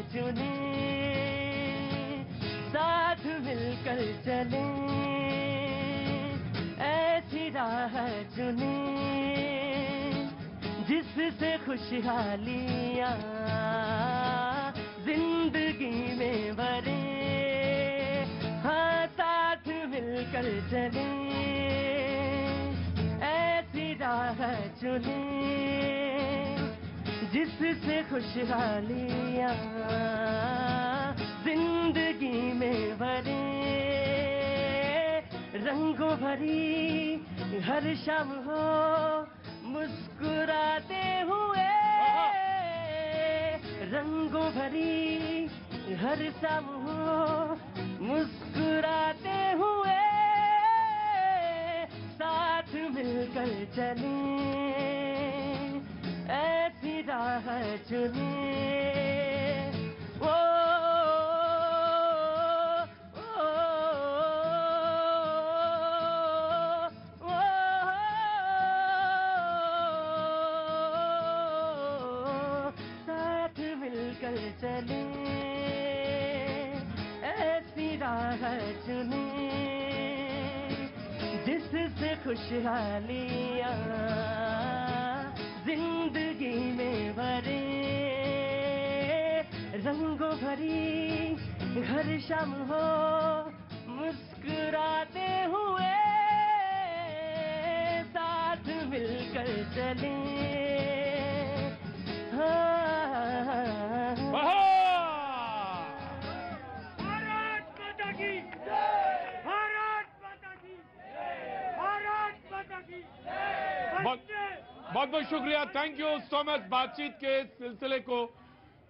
चुने, साथ मिलकर चले, ऐसी राह चुने जिससे खुशहालियाँ जिंदगी में भरे। हाँ, साथ मिलकर चले, ऐसी राह चुने जिससे खुशहालियाँ जिंदगी में भरे। रंगों भरी हर शाम हो मुस्कुराते हुए, रंगों भरी हर शाम हो मुस्कुराते हुए, साथ मिलकर चले, ऐसी राह चुने। ओ साथ मिलकर चले, ऐसी राह चुने जिससे खुशहालियाँ जिंदगी में भरे। रंगों भरी हर शाम हो मुस्कुराते हुए, साथ मिलकर चले। भारत माता की जय, भारत माता की जय, भारत माता की जय। बहुत बहुत शुक्रिया, थैंक यू सो मच। बातचीत के सिलसिले को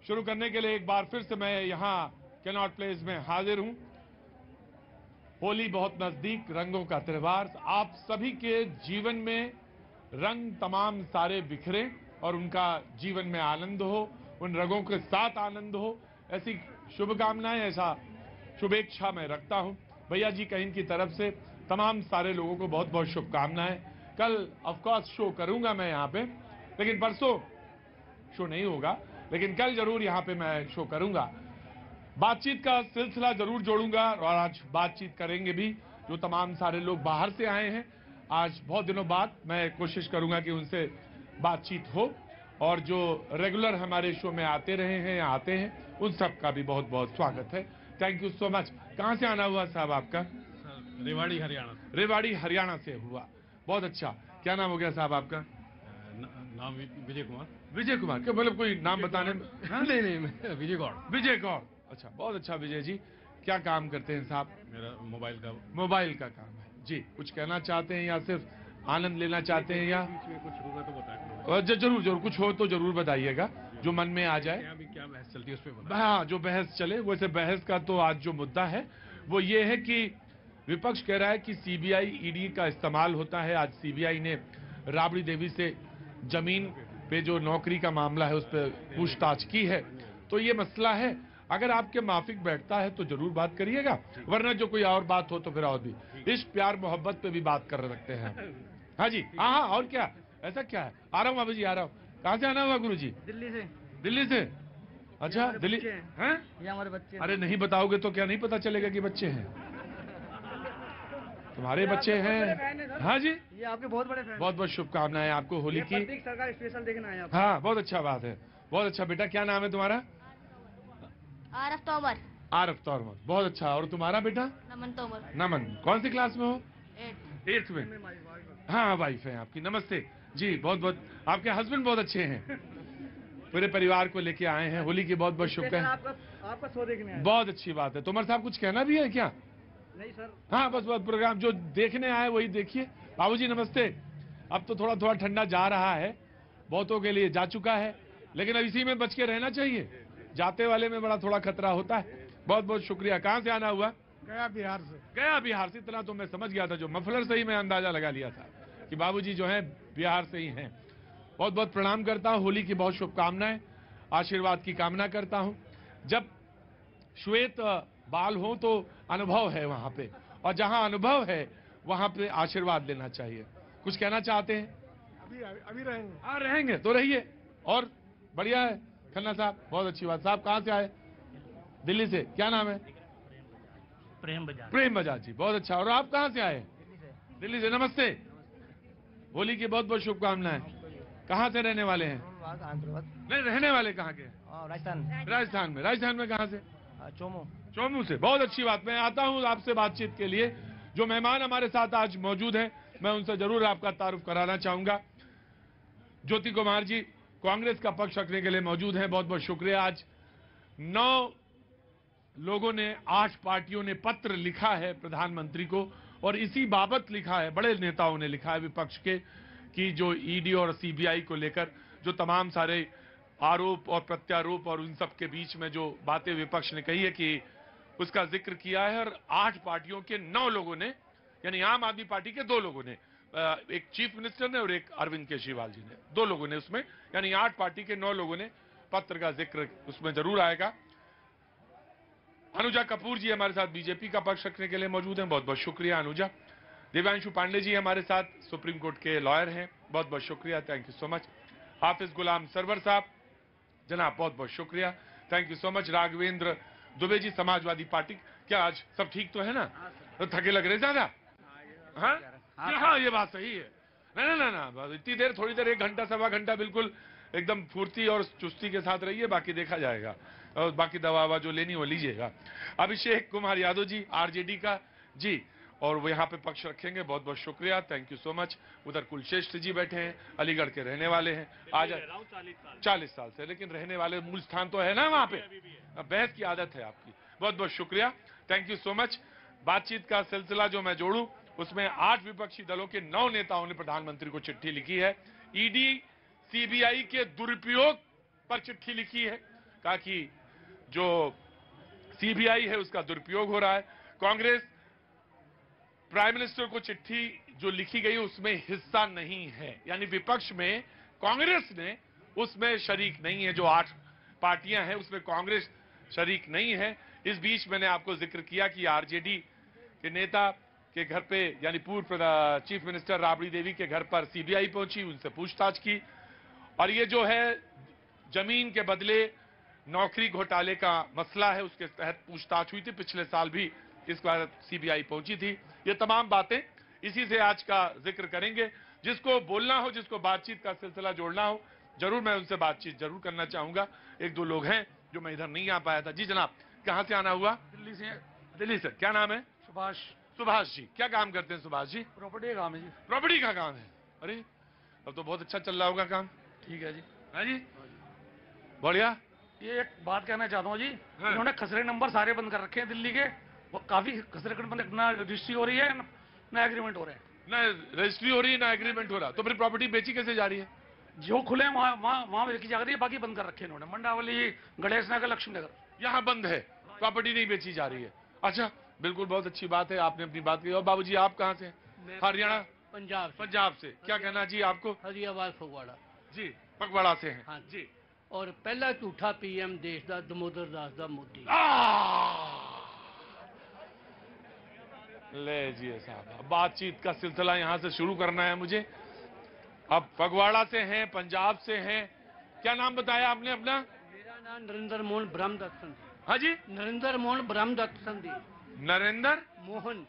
शुरू करने के लिए एक बार फिर से मैं यहाँ कैनॉट प्लेस में हाजिर हूँ। होली बहुत नजदीक, रंगों का त्योहार, आप सभी के जीवन में रंग तमाम सारे बिखरे और उनका जीवन में आनंद हो, उन रंगों के साथ आनंद हो, ऐसी शुभकामनाएं, ऐसा शुभेच्छा मैं रखता हूं। भैया जी कहीं की तरफ से तमाम सारे लोगों को बहुत बहुत शुभकामनाएं। कल ऑफ कोर्स शो करूंगा मैं यहाँ पे, लेकिन परसों शो नहीं होगा, लेकिन कल जरूर यहाँ पे मैं शो करूंगा। बातचीत का सिलसिला जरूर जोड़ूंगा और आज बातचीत करेंगे भी। जो तमाम सारे लोग बाहर से आए हैं, आज बहुत दिनों बाद मैं कोशिश करूंगा कि उनसे बातचीत हो, और जो रेगुलर हमारे शो में आते रहे हैं या आते हैं उन सब का भी बहुत बहुत स्वागत है। Thank you so much. कहाँ से आना हुआ साहब आपका? रेवाड़ी हरियाणा। रेवाड़ी हरियाणा से हुआ, बहुत अच्छा। क्या नाम हो गया साहब आपका? नाम विजय कुमार। विजय कुमार, क्या मतलब कोई नाम बताने में? नहीं, विजय गौड़। विजय गौड़, अच्छा, बहुत अच्छा। विजय जी क्या काम करते हैं साहब? मेरा मोबाइल का काम है जी। कुछ कहना चाहते हैं या सिर्फ आनंद लेना चाहते हैं, या बीच में कुछ होगा तो बताएं? जरूर जरूर, कुछ हो तो जरूर बताइएगा, जो मन में आ जाए। क्या बहस चलती है उस पर? हाँ, जो बहस चले। वैसे बहस का तो आज जो मुद्दा है वो ये है कि विपक्ष कह रहा है कि सीबीआई ईडी का इस्तेमाल होता है। आज सीबीआई ने राबड़ी देवी से जमीन पे जो नौकरी का मामला है उस पर पूछताछ की है। तो ये मसला है, अगर आपके माफिक बैठता है तो जरूर बात करिएगा, वरना जो कोई और बात हो तो फिर और भी इश्क प्यार मोहब्बत पे भी बात कर सकते हैं। हाँ जी, हाँ, और क्या, ऐसा क्या है? आ रहा हूँ अभी जी, आ रहा हूँ। कहाँ से आना हुआ गुरु जी? दिल्ली से। दिल्ली से? अच्छा, दिल्ली हैं? ये हमारे बच्चे। अरे नहीं बताओगे तो क्या नहीं पता चलेगा कि बच्चे हैं? तुम्हारे बच्चे हैं? हाँ जी, ये आपके बहुत बड़े फैन। बहुत बहुत शुभकामनाएं आपको होली की। सरकार स्पेशल देखना है आप। हाँ, बहुत अच्छा बात है, बहुत अच्छा। बेटा क्या नाम है तुम्हारा? आरफ तोमर। आरफ तोमर, बहुत अच्छा। और तुम्हारा बेटा? नमन तोमर। नमन, कौन सी क्लास में हो? 8th में। हाँ, वाइफ है आपकी, नमस्ते जी। बहुत बहुत, आपके हस्बैंड बहुत अच्छे हैं, पूरे परिवार को लेके आए हैं। होली की बहुत बहुत शुभकामनाएं। आपका शो देखने आए। बहुत अच्छी बात है। तोमर साहब कुछ कहना भी है क्या? नहीं सर। हाँ, बस बहुत प्रोग्राम जो देखने आए वही देखिए। बाबूजी नमस्ते। अब तो थोड़ा थोड़ा ठंडा जा रहा है, बहुतों के लिए जा चुका है, लेकिन अब इसी में बच के रहना चाहिए, जाते वाले में बड़ा थोड़ा खतरा होता है। बहुत बहुत शुक्रिया। कहाँ से आना हुआ? गया बिहार से। गया बिहार से। इतना तो मैं समझ गया था, जो मफलर से ही मैं अंदाजा लगा लिया था कि बाबूजी जो हैं बिहार से ही हैं। बहुत बहुत प्रणाम करता हूँ, होली की बहुत शुभकामनाएं, आशीर्वाद की कामना करता हूँ। जब श्वेत बाल हो तो अनुभव है वहां पे, और जहां अनुभव है वहां पे आशीर्वाद लेना चाहिए। कुछ कहना चाहते हैं? अभी रहेंगे। हाँ, रहेंगे तो रहिए, और बढ़िया है। खन्ना साहब बहुत अच्छी बात। साहब कहाँ से आए? दिल्ली से, क्या नाम है? प्रेम बजाज। प्रेम बजाज जी, बहुत अच्छा। और आप कहाँ से आए? दिल्ली से। नमस्ते, होली की बहुत बहुत शुभकामनाएं। कहाँ से रहने वाले हैं? नहीं, रहने वाले कहाँ के? राजस्थान। राजस्थान में। राजस्थान में कहाँ से? चोमू। चोमू से, बहुत अच्छी बात। मैं आता हूँ आपसे बातचीत के लिए। जो मेहमान हमारे साथ आज मौजूद हैं, मैं उनसे जरूर आपका तारुफ कराना चाहूंगा। ज्योति कुमार जी कांग्रेस का पक्ष रखने के लिए मौजूद हैं, बहुत बहुत शुक्रिया। आज 9 लोगों ने, 8 पार्टियों ने पत्र लिखा है प्रधानमंत्री को, और इसी बाबत लिखा है, बड़े नेताओं ने लिखा है विपक्ष के, कि जो ईडी और सीबीआई को लेकर जो तमाम सारे आरोप और प्रत्यारोप और उन सब के बीच में जो बातें विपक्ष ने कही है, कि उसका जिक्र किया है। और 8 पार्टियों के 9 लोगों ने, यानी आम आदमी पार्टी के 2 लोगों ने, एक चीफ मिनिस्टर ने और एक अरविंद केजरीवाल जी ने, 2 लोगों ने उसमें, यानी 8 पार्टी के 9 लोगों ने पत्र का जिक्र उसमें जरूर आएगा। अनुजा कपूर जी हमारे साथ बीजेपी का पक्ष रखने के लिए मौजूद हैं, बहुत बहुत शुक्रिया अनुजा। दिव्यांशु पांडे जी हमारे साथ सुप्रीम कोर्ट के लॉयर हैं, बहुत बहुत शुक्रिया, thank you so much. Hafiz Ghulam Sarwar sahab जनाब, बहुत बहुत शुक्रिया, thank you so much. Raghvendra Dubey ji Samajwadi Party, क्या आज सब ठीक तो है ना? तो थके लग रहे ज्यादा? हाँ, ये बात सही है। ना इतनी देर, थोड़ी देर, 1 घंटा सवा घंटा बिल्कुल एकदम फुर्ती और चुस्ती के साथ रहिए, बाकी देखा जाएगा, और बाकी दवा जो लेनी वो लीजिएगा। अभिषेक कुमार यादव जी आरजेडी का जी, और वो यहाँ पे पक्ष रखेंगे, बहुत बहुत शुक्रिया, थैंक यू सो मच। उधर कुलश्रेष्ठ जी बैठे हैं, अलीगढ़ के रहने वाले हैं, आज 40 साल से, लेकिन रहने वाले मूल स्थान तो है ना वहां पे, बहस की आदत है आपकी। बहुत बहुत शुक्रिया, थैंक यू सो मच। बातचीत का सिलसिला जो मैं जोड़ूं, उसमें 8 विपक्षी दलों के 9 नेताओं ने प्रधानमंत्री को चिट्ठी लिखी है। ईडी सीबीआई के दुरुपयोग पर चिट्ठी लिखी है, कहा कि जो सीबीआई है उसका दुरुपयोग हो रहा है। कांग्रेस प्राइम मिनिस्टर को चिट्ठी जो लिखी गई उसमें हिस्सा नहीं है, यानी विपक्ष में कांग्रेस ने उसमें शरीक नहीं है। जो 8 पार्टियां हैं उसमें कांग्रेस शरीक नहीं है। इस बीच मैंने आपको जिक्र किया कि आरजेडी के नेता के घर पे, यानी पूर्व चीफ मिनिस्टर राबड़ी देवी के घर पर सीबीआई पहुंची, उनसे पूछताछ की, और ये जो है जमीन के बदले नौकरी घोटाले का मसला है, उसके तहत पूछताछ हुई थी। पिछले साल भी इस बार सीबीआई पहुंची थी। ये तमाम बातें इसी से आज का जिक्र करेंगे। जिसको बोलना हो, जिसको बातचीत का सिलसिला जोड़ना हो, जरूर मैं उनसे बातचीत जरूर करना चाहूंगा। 1-2 लोग हैं जो मैं इधर नहीं आ पाया था। जी जनाब, कहां से आना हुआ? दिल्ली से। दिल्ली से, क्या नाम है? सुभाष जी, क्या काम करते हैं सुभाष जी? प्रॉपर्टी का काम है जी। प्रॉपर्टी का काम है? अरे अब तो बहुत अच्छा चल रहा होगा काम। ठीक है जी। हाँ जी, बढ़िया। ये एक बात कहना चाहता हूँ जी, हाँ। इन्होंने खसरे नंबर सारे बंद कर रखे हैं दिल्ली के, वो काफी खसरे नंबर, ना रजिस्ट्री हो रही है ना एग्रीमेंट हो रहे हैं। ना रजिस्ट्री हो रही है ना एग्रीमेंट हो रहा, तो फिर प्रॉपर्टी बेची कैसे जा रही है? जो खुले हैं वहाँ बेची जा रही है, बाकी बंद कर रखे हैं इन्होंने। मंडावली, गणेश नगर, लक्ष्मी नगर, यहाँ बंद है, प्रॉपर्टी नहीं बेची जा रही है। अच्छा, बिल्कुल, बहुत अच्छी बात है, आपने अपनी बात की। और बाबूजी आप कहाँ से? हरियाणा, पंजाब से। क्या कहना जी आपको? हरियावाल फगवाड़ा जी, पगवाड़ा से हैं। हाँ जी। और पहला झूठा पीएम देश का दमोदर दास दा मोदी। ले जी साहब, बातचीत का सिलसिला यहां से शुरू करना है मुझे। अब फगवाड़ा से हैं, पंजाब से हैं, क्या नाम बताया आपने अपना? मेरा नाम नरेंद्र मोहन ब्रह्मदत्त संधि। हाँ जी, नरेंद्र मोहन ब्रह्मदत्त संधि। नरेंद्र मोहन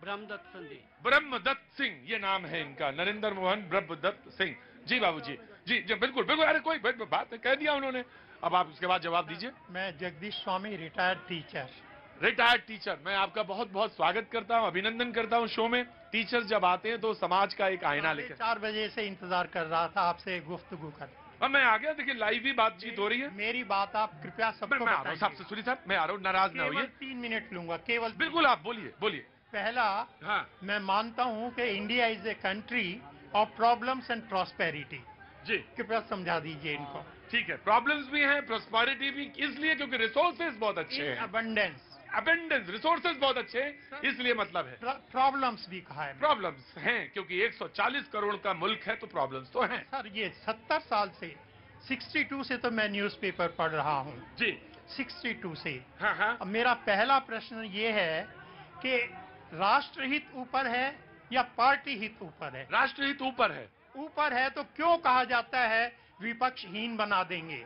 ब्रह्मदत्त संधि। ब्रह्मदत्त सिंह, ये नाम है इनका, नरेंद्र मोहन ब्रह्मदत्त सिंह। जी बाबूजी, जी जी बिल्कुल बिल्कुल। अरे कोई बात कह दिया उन्होंने, अब आप उसके बाद जवाब दीजिए। मैं जगदीश स्वामी, रिटायर्ड टीचर। रिटायर्ड टीचर, मैं आपका बहुत बहुत स्वागत करता हूं, अभिनंदन करता हूं शो में। टीचर्स जब आते हैं तो समाज का एक आईना लेकर। 4 बजे से इंतजार कर रहा था आपसे गुफ्तगू कर। अब मैं आ गया, देखिए लाइव ही बातचीत हो रही है। मेरी बात आप कृपया सबको मैं आ रहा हूं साहब से, सुनिए साहब, मैं आ रहा हूं, नाराज ना होइए। 3 मिनट लूंगा केवल। बिल्कुल, आप बोलिए बोलिए। पहला, हाँ मैं मानता हूं कि India is a country of problems and prosperity. जी, कृपया समझा दीजिए इनको। ठीक है, प्रॉब्लम्स भी हैं, प्रॉस्पेरिटी भी, इसलिए क्योंकि रिसोर्सेज बहुत अच्छे हैं। अबंडेंस रिसोर्सेज बहुत अच्छे हैं, इसलिए मतलब है। प्रॉब्लम्स भी कहा है। प्रॉब्लम्स हैं क्योंकि 140 करोड़ का मुल्क है, तो प्रॉब्लम्स तो हैं। सर, ये 70 साल से, 62 से तो मैं न्यूज़पेपर पढ़ रहा हूँ जी, 62 से। हाँ हाँ। अब मेरा पहला प्रश्न ये है कि राष्ट्रहित ऊपर है या पार्टी हित ऊपर है? राष्ट्रहित ऊपर है। ऊपर है तो क्यों कहा जाता है विपक्षहीन बना देंगे?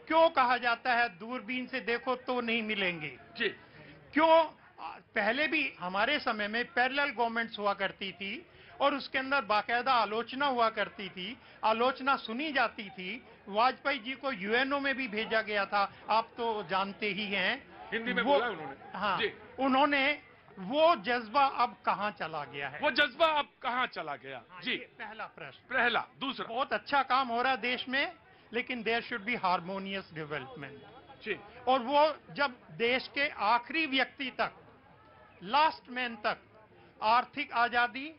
क्यों कहा जाता है दूरबीन से देखो तो नहीं मिलेंगे? जी क्यों? पहले भी हमारे समय में पैरेलल गवर्नमेंट्स हुआ करती थी और उसके अंदर बाकायदा आलोचना हुआ करती थी, आलोचना सुनी जाती थी। वाजपेयी जी को यूएनओ में भी भेजा गया था, आप तो जानते ही हैं। हिंदी में वो, बोला उन्होंने। हाँ, जी। उन्होंने वो जज्बा अब कहां चला गया है? वो जज्बा अब कहां चला गया? हाँ, जी, ये पहला प्रश्न। पहला। दूसरा, बहुत अच्छा काम हो रहा है देश में, लेकिन there should be harmonious development. जी, और वो जब देश के आखिरी व्यक्ति तक, लास्ट मैन तक आर्थिक आजादी,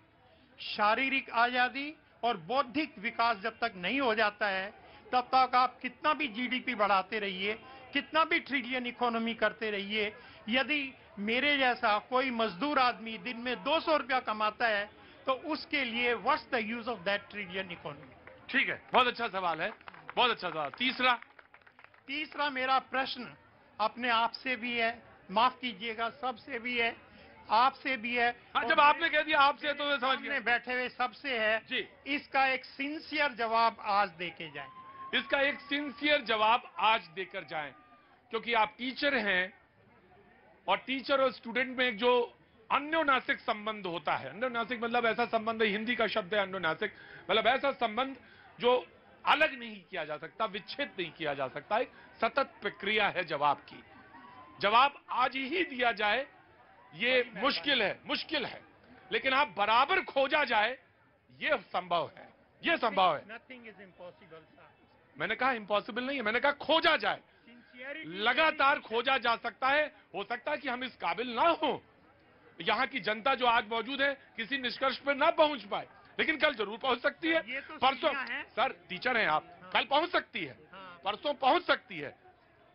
शारीरिक आजादी और बौद्धिक विकास जब तक नहीं हो जाता है, तब तक आप कितना भी जीडीपी बढ़ाते रहिए, कितना भी ट्रिलियन इकोनॉमी करते रहिए, यदि मेरे जैसा कोई मजदूर आदमी दिन में 200 रुपया कमाता है तो उसके लिए what's the use of that trillion economy? ठीक है, बहुत अच्छा सवाल है, बहुत अच्छा सवाल। तीसरा मेरा प्रश्न अपने आप से भी है, माफ कीजिएगा सबसे भी है, आपसे भी है। हाँ, जब आपने कह दिया आपसे तो मैं समझ सामने गया। बैठे हुए सबसे है जी। इसका एक सिंसियर जवाब आज देके जाए। इसका एक सिंसियर जवाब आज देकर जाएं, क्योंकि आप टीचर हैं और टीचर और स्टूडेंट में एक जो अन्योनासिक संबंध होता है, अन्योनासिक मतलब ऐसा संबंध, हिंदी का शब्द है अन्योनासिक, मतलब ऐसा संबंध जो अलग नहीं किया जा सकता, विच्छेद नहीं किया जा सकता, एक सतत प्रक्रिया है जवाब की। जवाब आज ही दिया जाए ये मुश्किल है, लेकिन आप बराबर खोजा जाए ये संभव है, ये संभव है। Nothing is impossible sir. मैंने कहा इम्पॉसिबल नहीं है, मैंने कहा खोजा जाए, लगातार खोजा जा सकता है। हो सकता है कि हम इस काबिल ना हो, यहाँ की जनता जो आज मौजूद है किसी निष्कर्ष पर ना पहुंच पाए, लेकिन कल जरूर पहुंच सकती है। ये तो परसों, सीढ़ियां हैं। सर टीचर हैं आप, कल पहुंच सकती है, हाँ। परसों पहुंच सकती है,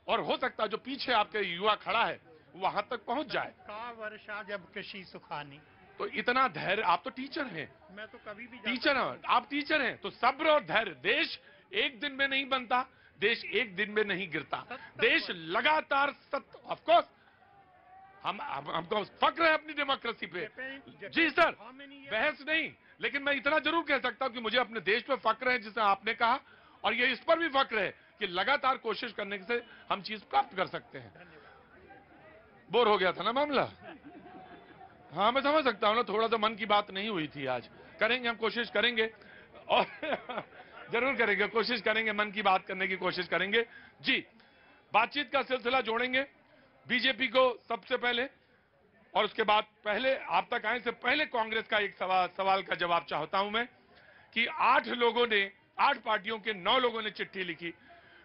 और हो सकता है जो पीछे आपके युवा खड़ा है वहां तक पहुंच जाए। का वर्षा जब कृषि सुखानी। तो इतना धैर्य, आप तो टीचर हैं, मैं तो कभी भी टीचर हैं, आप टीचर हैं, तो सब्र और धैर्य। देश एक दिन में नहीं बनता, देश एक दिन में नहीं गिरता, देश लगातार ऑफकोर्स हमको फक्र है अपनी डेमोक्रेसी पे। जी सर, बहस नहीं, लेकिन मैं इतना जरूर कह सकता हूं कि मुझे अपने देश पे फक्र है, जिसे आपने कहा, और ये इस पर भी फक्र है कि लगातार कोशिश करने से हम चीज प्राप्त कर सकते हैं। बोर हो गया था ना मामला? हाँ, मैं समझ सकता हूं ना, थोड़ा सा मन की बात नहीं हुई थी आज। करेंगे, हम कोशिश करेंगे और जरूर करेंगे, कोशिश करेंगे, मन की बात करने की कोशिश करेंगे। जी, बातचीत का सिलसिला जोड़ेंगे बीजेपी को सबसे पहले, और उसके बाद पहले आप तक आने से पहले कांग्रेस का एक सवाल का जवाब चाहता हूं मैं कि 8 पार्टियों के 9 लोगों ने चिट्ठी लिखी,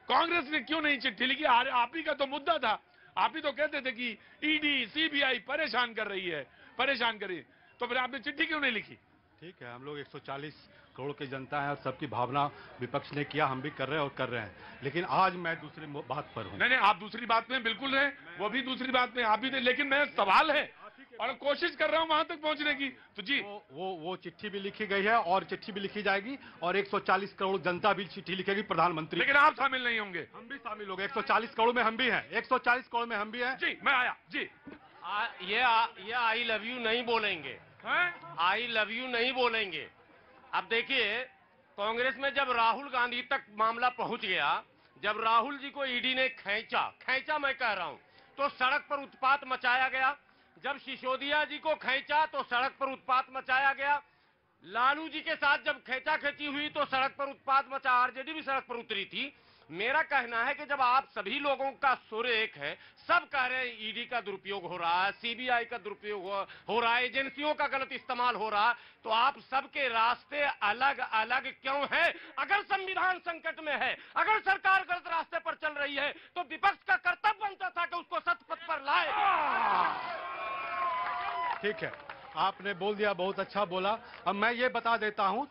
कांग्रेस ने क्यों नहीं चिट्ठी लिखी? आप ही का तो मुद्दा था, आप ही तो कहते थे कि ईडी सीबीआई परेशान कर रही है, परेशान कर रही है, तो फिर आपने चिट्ठी क्यों नहीं लिखी? ठीक है, हम लोग 140 करोड़ की जनता है और सबकी भावना विपक्ष ने किया, हम भी कर रहे हैं और कर रहे हैं, लेकिन आज मैं दूसरी बात पर हूं। नहीं, आप दूसरी बात में बिल्कुल हैं, वो भी दूसरी बात में आप भी थे, लेकिन मैं सवाल है और कोशिश कर रहा हूं वहां तक पहुंचने की। तो जी, वो चिट्ठी भी लिखी गई है और चिट्ठी भी लिखी जाएगी, और 140 करोड़ जनता भी चिट्ठी लिखेगी प्रधानमंत्री। लेकिन आप शामिल नहीं होंगे। हम भी शामिल हो गए, 140 करोड़ में हम भी हैं, 140 करोड़ में हम भी हैं। जी, मैं आया जी। ये आई लव यू नहीं बोलेंगे, आई लव यू नहीं बोलेंगे। अब देखिए, कांग्रेस में जब राहुल गांधी तक मामला पहुंच गया, जब राहुल जी को ईडी ने खींचा मैं कह रहा हूं, तो सड़क पर उत्पात मचाया गया। जब सिसोदिया जी को खींचा तो सड़क पर उत्पात मचाया गया। लालू जी के साथ जब खींची हुई तो सड़क पर उत्पात मचा, आरजेडी भी सड़क पर उतरी थी। मेरा कहना है कि जब आप सभी लोगों का सुर एक है, सब कह रहे हैं ईडी का दुरुपयोग हो रहा है, सीबीआई का दुरुपयोग हो रहा है, एजेंसियों का गलत इस्तेमाल हो रहा है, तो आप सबके रास्ते अलग अलग क्यों हैं? अगर संविधान संकट में है, अगर सरकार गलत रास्ते पर चल रही है, तो विपक्ष का कर्तव्य बनता था कि उसको सत्पथ पर लाए। ठीक है, आपने बोल दिया, बहुत अच्छा बोला। अब मैं ये बता देता हूं,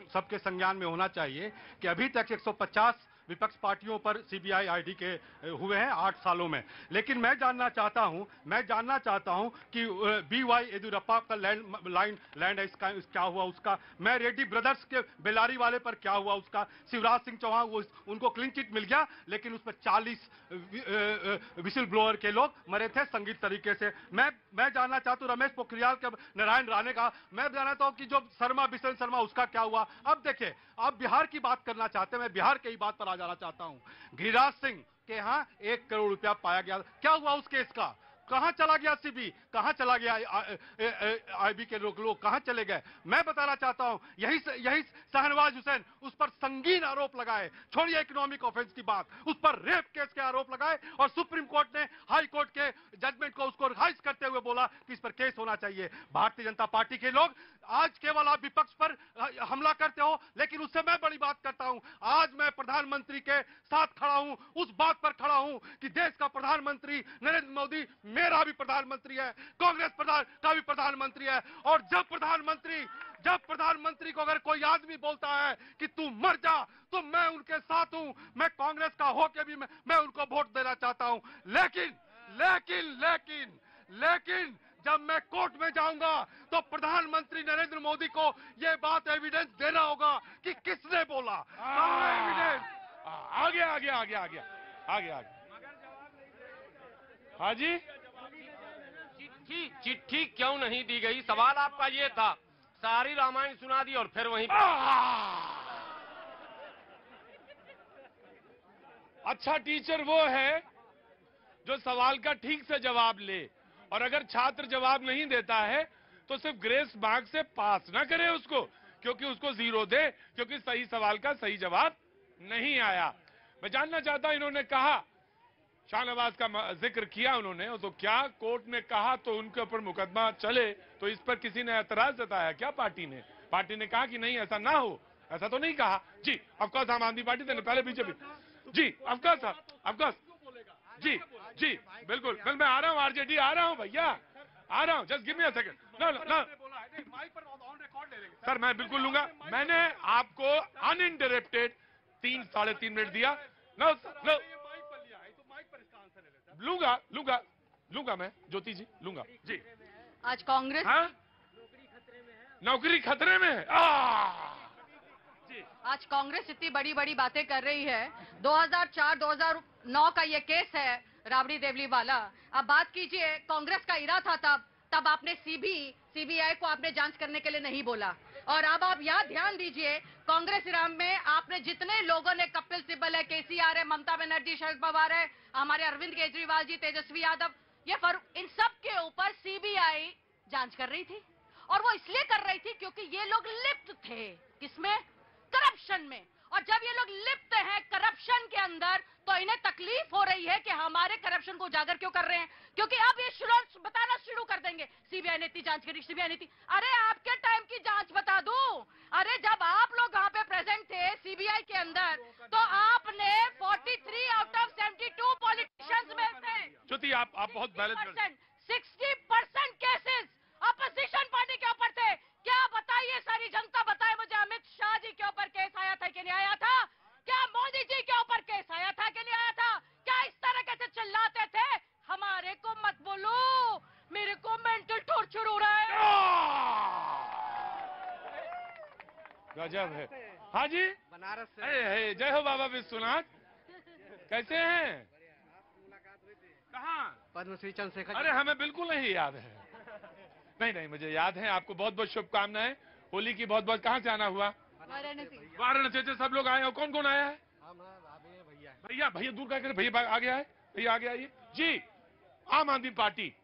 सबके संज्ञान में होना चाहिए कि अभी तक 150 विपक्ष पार्टियों पर सीबीआई आईडी के हुए हैं 8 सालों में, लेकिन मैं जानना चाहता हूं कि बीवाई येदियुरप्पा का लैंड इसका क्या हुआ उसका, मैं रेड्डी ब्रदर्स के बेलारी वाले पर क्या हुआ उसका, शिवराज सिंह चौहान उनको क्लीन चिट मिल गया, लेकिन उस पर 40 विसिल ब्लोअर के लोग मरे थे संगीत तरीके से। मैं जानना चाहता हूं रमेश पोखरियाल के नारायण राणे का, मैं जानना चाहता हूं कि जो बिशन शर्मा उसका क्या हुआ। अब देखिए, आप बिहार की बात करना चाहते हैं, मैं बिहार की ही बात पर आ जाना चाहता हूं। गिरिराज सिंह के यहाँ 1 करोड़ रुपया पाया गया, क्या हुआ उस केस का? कहां चला गया सीबी, कहां चला गया आईबी के लोग कहां चले गए? मैं बताना चाहता हूं, यही शहनवाज हुसैन उस पर संगीन आरोप लगाए, छोड़िए इकोनॉमिक ऑफेंस की बात, उस पर रेप केस के आरोप लगाए और सुप्रीम कोर्ट ने हाई कोर्ट के जजमेंट को उसको रिवाइज करते हुए बोला कि इस पर केस होना चाहिए। भारतीय जनता पार्टी के लोग आज केवल आप विपक्ष पर हमला करते हो, लेकिन उससे मैं बड़ी बात करता हूं। आज मैं प्रधानमंत्री के साथ खड़ा हूं, उस बात पर खड़ा हूं कि देश का प्रधानमंत्री नरेंद्र मोदी मेरा भी प्रधानमंत्री है, कांग्रेस का भी प्रधानमंत्री है। और जब प्रधानमंत्री को अगर कोई आदमी बोलता है कि तू मर जा, तो मैं उनके साथ हूं। मैं कांग्रेस का होके भी मैं उनको वोट देना चाहता हूं। लेकिन जब मैं कोर्ट में जाऊंगा तो प्रधानमंत्री नरेंद्र मोदी को यह बात एविडेंस देना होगा कि किसने बोला। एविडेंस आगे। हाँ जी, चिट्ठी क्यों नहीं दी गई, सवाल आपका ये था। सारी रामायण सुना दी और फिर वहीं अच्छा टीचर वो है जो सवाल का ठीक से जवाब ले, और अगर छात्र जवाब नहीं देता है तो सिर्फ ग्रेस मार्क से पास ना करे उसको, क्योंकि उसको 0 दे, क्योंकि सही सवाल का सही जवाब नहीं आया। मैं जानना चाहता हूं, इन्होंने कहा शाहनवाज का जिक्र किया उन्होंने, तो क्या कोर्ट ने कहा तो उनके ऊपर मुकदमा चले, तो इस पर किसी ने ऐतराज जताया क्या? पार्टी ने कहा कि नहीं ऐसा ना हो, ऐसा तो नहीं कहा जी। ऑफकोर्स आम आदमी पार्टी ने पहले बीजेपी जी, ऑफकोर्स जी बिल्कुल मैं आ रहा हूँ, आरजेडी आ रहा हूँ भैया, आ रहा हूँ, just give me a second. No sir, मैं बिल्कुल लूंगा। मैंने आपको अनइंटरप्टेड 3-3.5 मिनट दिया। नो लूंगा मैं, ज्योति जी लूंगा जी। आज कांग्रेस नौकरी खतरे में है। आज कांग्रेस इतनी बड़ी बड़ी बातें कर रही है। 2004-2009 का ये केस है राबड़ी देवली वाला। अब बात कीजिए, कांग्रेस का इरा था तब आपने सीबीआई को आपने जांच करने के लिए नहीं बोला। और अब आप यहाँ ध्यान दीजिए, कांग्रेस इराम में आपने जितने लोगों ने, कपिल सिब्बल है, केसीआर है, ममता बनर्जी, शरद पवार है, हमारे अरविंद केजरीवाल जी, तेजस्वी यादव, इन सब के ऊपर सीबीआई जांच कर रही थी। और वो इसलिए कर रही थी क्योंकि ये लोग लिप्त थे किसमें? करप्शन में। और जब ये लोग लिप्त हैं करप्शन के अंदर, तो इन्हें तकलीफ हो रही है कि हमारे करप्शन को उजागर क्यों कर रहे हैं, क्योंकि अब ये बताना शुरू कर देंगे सीबीआई ने इतनी जांच करी, सीबीआई ने इतनी। अरे आपके टाइम की जांच बता दूं, अरे जब आप लोग वहां पे प्रेजेंट थे सीबीआई के अंदर, तो आपने 43 आउट ऑफ 72 पॉलिटिशियंस में से ज्योति आप बहुत बैलेंस 60% केसेस अपोजिशन पार्टी के ऊपर थे। क्या बताइए, सारी जनता बताए मुझे, अमित शाह जी के ऊपर केस आया था कि नहीं आया था? क्या मोदी जी के ऊपर केस आया था कि नहीं आया था? क्या इस तरह कैसे चिल्लाते थे, हमारे को मत बोलो, मेरे को मेंटल टॉर्चर हो रहा है। गजब है। हाँ जी, बनारस से जय हो बाबा विश्वनाथ, कैसे हैं? कहाँ? पद्मश्री चंद्रशेखर। अरे हमें बिल्कुल नहीं याद है। नहीं मुझे याद है। आपको बहुत बहुत शुभकामनाएं, होली की बहुत बहुत। कहाँ से आना हुआ? वाराणसी से सब लोग आए हो। कौन कौन आया है? भैया दूर का कर, भैया आगे आए, भैया आगे आइए जी। आम आदमी पार्टी,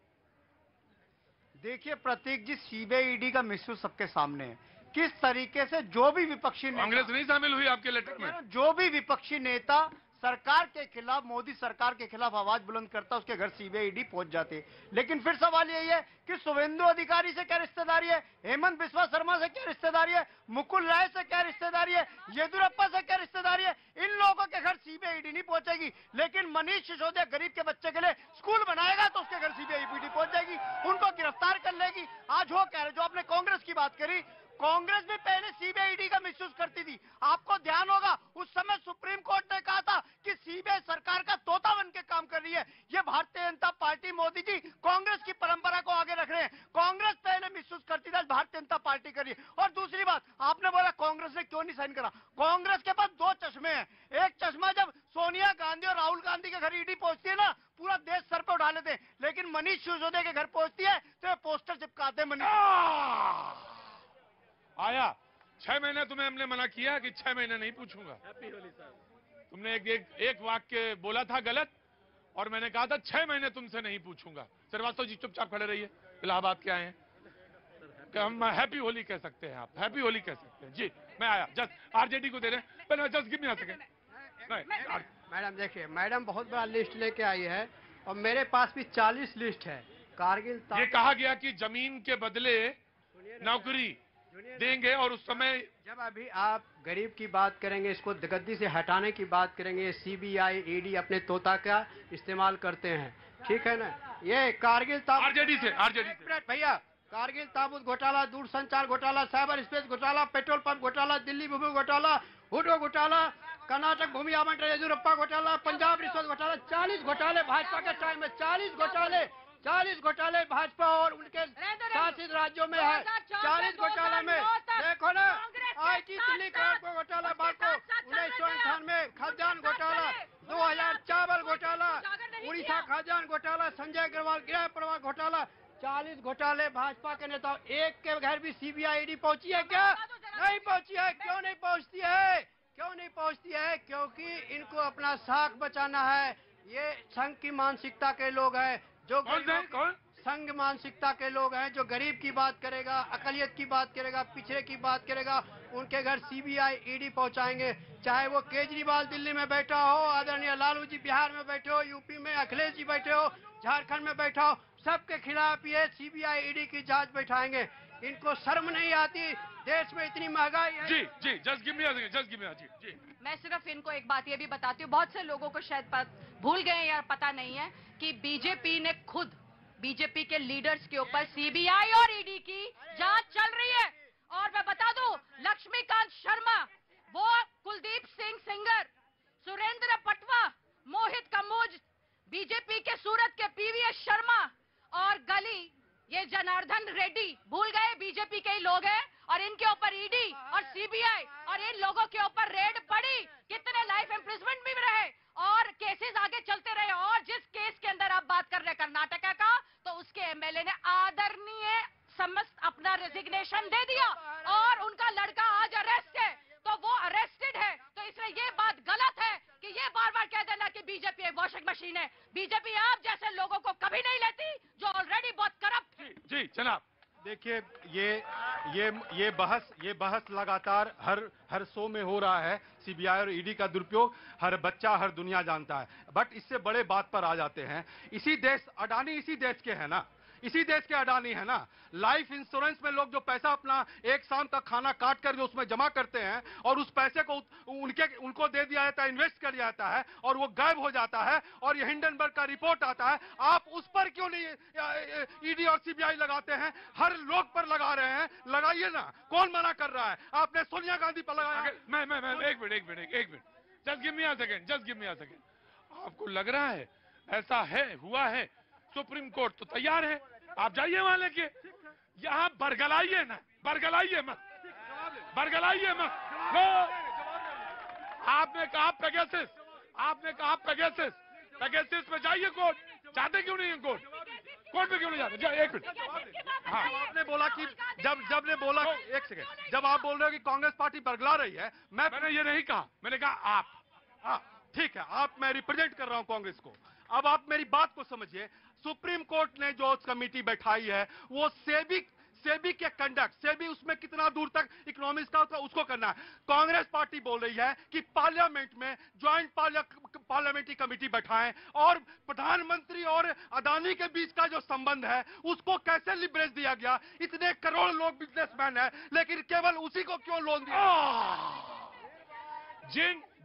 देखिए प्रतीक जी, सीबीआई ईडी का मिसयूज सबके सामने है। किस तरीके से जो भी विपक्षी कांग्रेस नहीं शामिल हुई आपके लेटर में? जो भी विपक्षी नेता सरकार के खिलाफ, मोदी सरकार के खिलाफ आवाज बुलंद करता, उसके घर सीबीआई ईडी पहुंच जाते। लेकिन फिर सवाल यही है कि शुभेंदु अधिकारी से क्या रिश्तेदारी है, हेमंत बिस्वा शर्मा से क्या रिश्तेदारी है, मुकुल राय से क्या रिश्तेदारी है, येदुरप्पा से क्या रिश्तेदारी है? इन लोगों के घर सीबीआई ईडी नहीं पहुंचेगी। लेकिन मनीष सिसोदिया गरीब के बच्चे के लिए स्कूल बनाएगा तो उसके घर सीबीआई ईडी पहुंच जाएगी, उनको गिरफ्तार कर लेगी। आज वो कह रहे, जो आपने कांग्रेस की बात करी, कांग्रेस भी पहले सीबीआई ईडी का मिसयूज करती थी। आपको ध्यान होगा, उस समय सुप्रीम कोर्ट ने कहा था कि सीबीआई सरकार का तोता बन के काम कर रही है। ये भारतीय जनता पार्टी, मोदी जी कांग्रेस की परंपरा को आगे रख रहे हैं। कांग्रेस पहले मिसयूज करती थी, भारतीय जनता पार्टी कर रही है। और दूसरी बात, आपने बोला कांग्रेस ने क्यों नहीं साइन करा। कांग्रेस के पास 2 चश्मे हैं। एक चश्मा जब सोनिया गांधी और राहुल गांधी के घर ईडी पहुंचती है ना, पूरा देश सर पे उठा लेते हैं। लेकिन मनीष सिसोदिया के घर पहुंचती है तो ये पोस्टर चिपकाते हैं। मनीष आया 6 महीने, तुम्हें हमने मना किया कि 6 महीने नहीं पूछूंगा। तुमने एक वाक्य बोला था गलत, और मैंने कहा था 6 महीने तुमसे नहीं पूछूंगा। श्रीवास्तव जी चुपचाप खड़े रहिए, इलाहाबाद के आए हैं, कि हम हैप्पी होली कह सकते हैं, आप हैप्पी होली कह सकते हैं। जी मैं आया, जस्ट आरजेडी को दे रहे हैं, पहले जस्ट गिव मी आ सके। मैडम देखिए, मैडम बहुत बड़ा लिस्ट लेके आई है और मेरे पास भी 40 लिस्ट है। कारगिल ये कहा गया कि जमीन के बदले नौकरी देंगे, और उस समय जब अभी आप गरीब की बात करेंगे, इसको गद्दी से हटाने की बात करेंगे, सीबीआई ईडी अपने तोता का इस्तेमाल करते हैं, ठीक है ना। ये कारगिल आरजेडी से भैया, कारगिल ताबूत घोटाला, दूरसंचार घोटाला, साइबर स्पेस घोटाला, पेट्रोल पंप घोटाला, दिल्ली भूमि घोटाला, हुडो घोटाला, कर्नाटक भूमि आवंटन येदियुरप्पा घोटाला, पंजाब रिश्वत घोटाला, 40 घोटाले भाजपा के टाइम में, 40 घोटाले भाजपा और उनके शासित राज्यों में है। 40 घोटाले में देखो ना, आईटी दिल्ली घोटाला, बाको 1998 खाद्यान्न घोटाला, 2000 चावल घोटाला, उड़ीसा खाद्यान्न घोटाला, संजय अग्रवाल गृह प्रवाह घोटाला, 40 घोटाले भाजपा के नेता। एक के घर भी सीबीआई ईडी पहुंची है क्या? नहीं पहुंची है। क्यों नहीं पहुंचती है? क्यों नहीं पहुंचती है? क्योंकि इनको अपना साख बचाना है। ये संघ की मानसिकता के लोग हैं, जो संघ मानसिकता के लोग हैं, जो गरीब की बात करेगा, अकलियत की बात करेगा, पिछड़े की बात करेगा, उनके घर सीबीआई ईडी पहुंचाएंगे। चाहे वो केजरीवाल दिल्ली में बैठा हो, आदरणीय लालू जी बिहार में बैठे हो, यूपी में अखिलेश जी बैठे हो, झारखंड में बैठा हो, सबके खिलाफ ये सीबीआई ईडी की जांच बैठाएंगे। इनको शर्म नहीं आती? देश में इतनी महंगाई है। जी जस्ट गिव मी जी। मैं सिर्फ इनको एक बात ये भी बताती हूँ, बहुत से लोगों को शायद भूल गए या पता नहीं है कि बीजेपी ने खुद बीजेपी के लीडर्स के ऊपर सीबीआई और ईडी की जांच चल रही है। और मैं बता दूं, लक्ष्मीकांत शर्मा, वो कुलदीप सिंह सेंगर, सुरेंद्र पटवा, मोहित कम्बोज, बीजेपी के सूरत के पीवीएस शर्मा और गली, ये जनार्दन रेड्डी, भूल गए बीजेपी के ही लोग हैं। और इनके ऊपर ईडी और सीबीआई और इन लोगों के ऊपर रेड पड़ी, कितने लाइफ इम्प्रिजमेंट भी रहे और केसेस आगे चलते रहे। और जिस केस के अंदर आप बात कर रहे हैं कर्नाटका का, तो उसके एमएलए ने आदरणीय समस्त अपना रेजिग्नेशन दे दिया और उनका लड़का आज अरेस्ट है, तो वो अरेस्टेड है। तो इसलिए ये बात गलत है कि ये बार बार कह देना कि बीजेपी एक वॉशिंग मशीन है। बीजेपी आप जैसे लोगों को कभी नहीं लेती, जो ऑलरेडी बहुत करप्ट। जी जनाब, देखिए ये बहस लगातार हर शो में हो रहा है। सीबीआई और ईडी का दुरुपयोग हर बच्चा, हर दुनिया जानता है। बट इससे बड़े बात पर आ जाते हैं। अडानी इसी देश के है ना, इसी देश के अडानी है ना। लाइफ इंश्योरेंस में लोग जो पैसा अपना एक शाम का खाना काट कर जो उसमें जमा करते हैं और उस पैसे को उनको दे दिया जाता है, इन्वेस्ट कर दिया जाता है और वो गायब हो जाता है और ये हिंडनबर्ग का रिपोर्ट आता है। आप उस पर क्यों नहीं ईडी और सीबीआई लगाते हैं? हर लोग पर लगा रहे हैं, लगाइए ना, कौन मना कर रहा है? आपने सोनिया गांधी पर लगाया। मैं एक minute just give me a second. आपको लग रहा है ऐसा है, हुआ है? सुप्रीम कोर्ट तो तैयार है, आप जाइए वहां लेके। यहाँ बरगलाइए ना, बरगलाइए मत। आपने कहा पेगासस पे जाइए कोर्ट। जाते क्यों नहीं है कोर्ट पे क्यों नहीं जाते? एक मिनट। हाँ, आपने बोला कि एक सेकंड, जब आप बोल रहे हो कि कांग्रेस पार्टी बरगला रही है, मैंने ये नहीं कहा, मैंने कहा आप। हाँ ठीक है, मैं रिप्रेजेंट कर रहा हूं कांग्रेस को। अब आप मेरी बात को समझिए। सुप्रीम कोर्ट ने जो कमेटी बैठाई है वो सेबी के कंडक्ट, सेबी उसमें कितना दूर तक इकोनॉमिक्स का उसको करना है। कांग्रेस पार्टी बोल रही है कि पार्लियामेंट में ज्वाइंट पार्लियामेंट्री कमेटी बैठाएं और प्रधानमंत्री और अदानी के बीच का जो संबंध है उसको कैसे लिवरेज दिया गया। इतने करोड़ लोग बिजनेसमैन है, लेकिन केवल उसी को क्यों लोन दिया?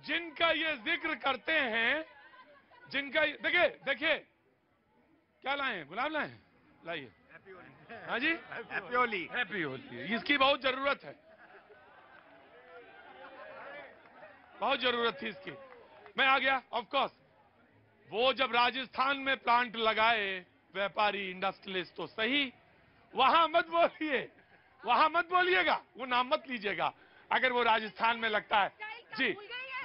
जिनका ये जिक्र करते हैं, जिनका देखिए क्या लाए? गुलाब लाए? लाइए। हाँ जी, हैप्पी होली। इसकी बहुत जरूरत है, बहुत जरूरत थी इसकी। मैं आ गया। ऑफ कोर्स वो जब राजस्थान में प्लांट लगाए व्यापारी, इंडस्ट्रियलिस्ट, तो सही, वहां मत बोलिएगा, वो नाम मत लीजिएगा अगर वो राजस्थान में लगता है। जी,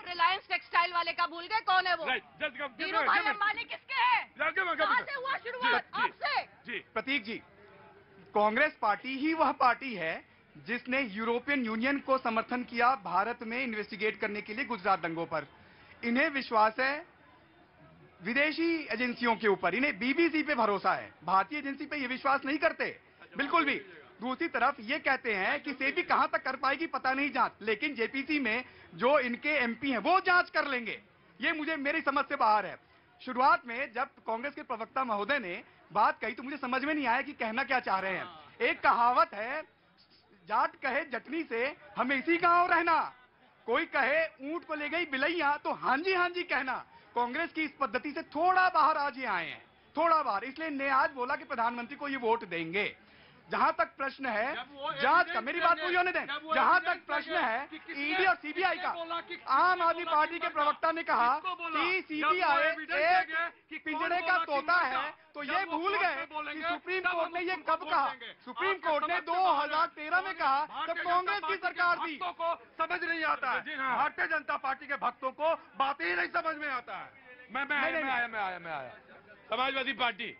रिलायंस टेक्सटाइल वाले का भूल गए? कौन है वो? धीरू भाई अंबानी किसके हैं? कहां से हुआ शुरुआत? आपसे। जी प्रतीक जी, कांग्रेस पार्टी ही वह पार्टी है जिसने यूरोपियन यूनियन को समर्थन किया भारत में इन्वेस्टिगेट करने के लिए गुजरात दंगों पर। इन्हें विश्वास है विदेशी एजेंसियों के ऊपर, इन्हें बीबीसी पे भरोसा है, भारतीय एजेंसी पे ये विश्वास नहीं करते बिल्कुल भी। दूसरी तरफ ये कहते हैं कि सेबी कहां तक कर पाएगी पता नहीं जांच, लेकिन जेपीसी में जो इनके एमपी हैं वो जांच कर लेंगे। ये मुझे मेरी समझ से बाहर है। शुरुआत में जब कांग्रेस के प्रवक्ता महोदय ने बात कही तो मुझे समझ में नहीं आया कि कहना क्या चाह रहे हैं। एक कहावत है, जाट कहे जटनी से हमें इसी गांव रहना, कोई कहे ऊंट को ले गई बिलैया तो हाँ जी कहना। कांग्रेस की इस पद्धति से थोड़ा बाहर आज ये आए हैं, थोड़ा बाहर। इसलिए ने आज बोला कि प्रधानमंत्री को ये वोट देंगे। जहां तक प्रश्न है जांच का, मेरी बात पूरी होने दें, जहां तक प्रश्न है ईडी और सीबीआई का, आम आदमी पार्टी के प्रवक्ता ने कहा कि सीबीआई एक पिंजरे का तोता है, तो ये भूल गए कि सुप्रीम कोर्ट ने ये कब कहा। सुप्रीम कोर्ट ने 2013 में कहा जब कांग्रेस की सरकार थी। को समझ नहीं आता है, भारतीय जनता पार्टी के भक्तों को बात ही नहीं समझ में आता है। मैं आया। समाजवादी पार्टी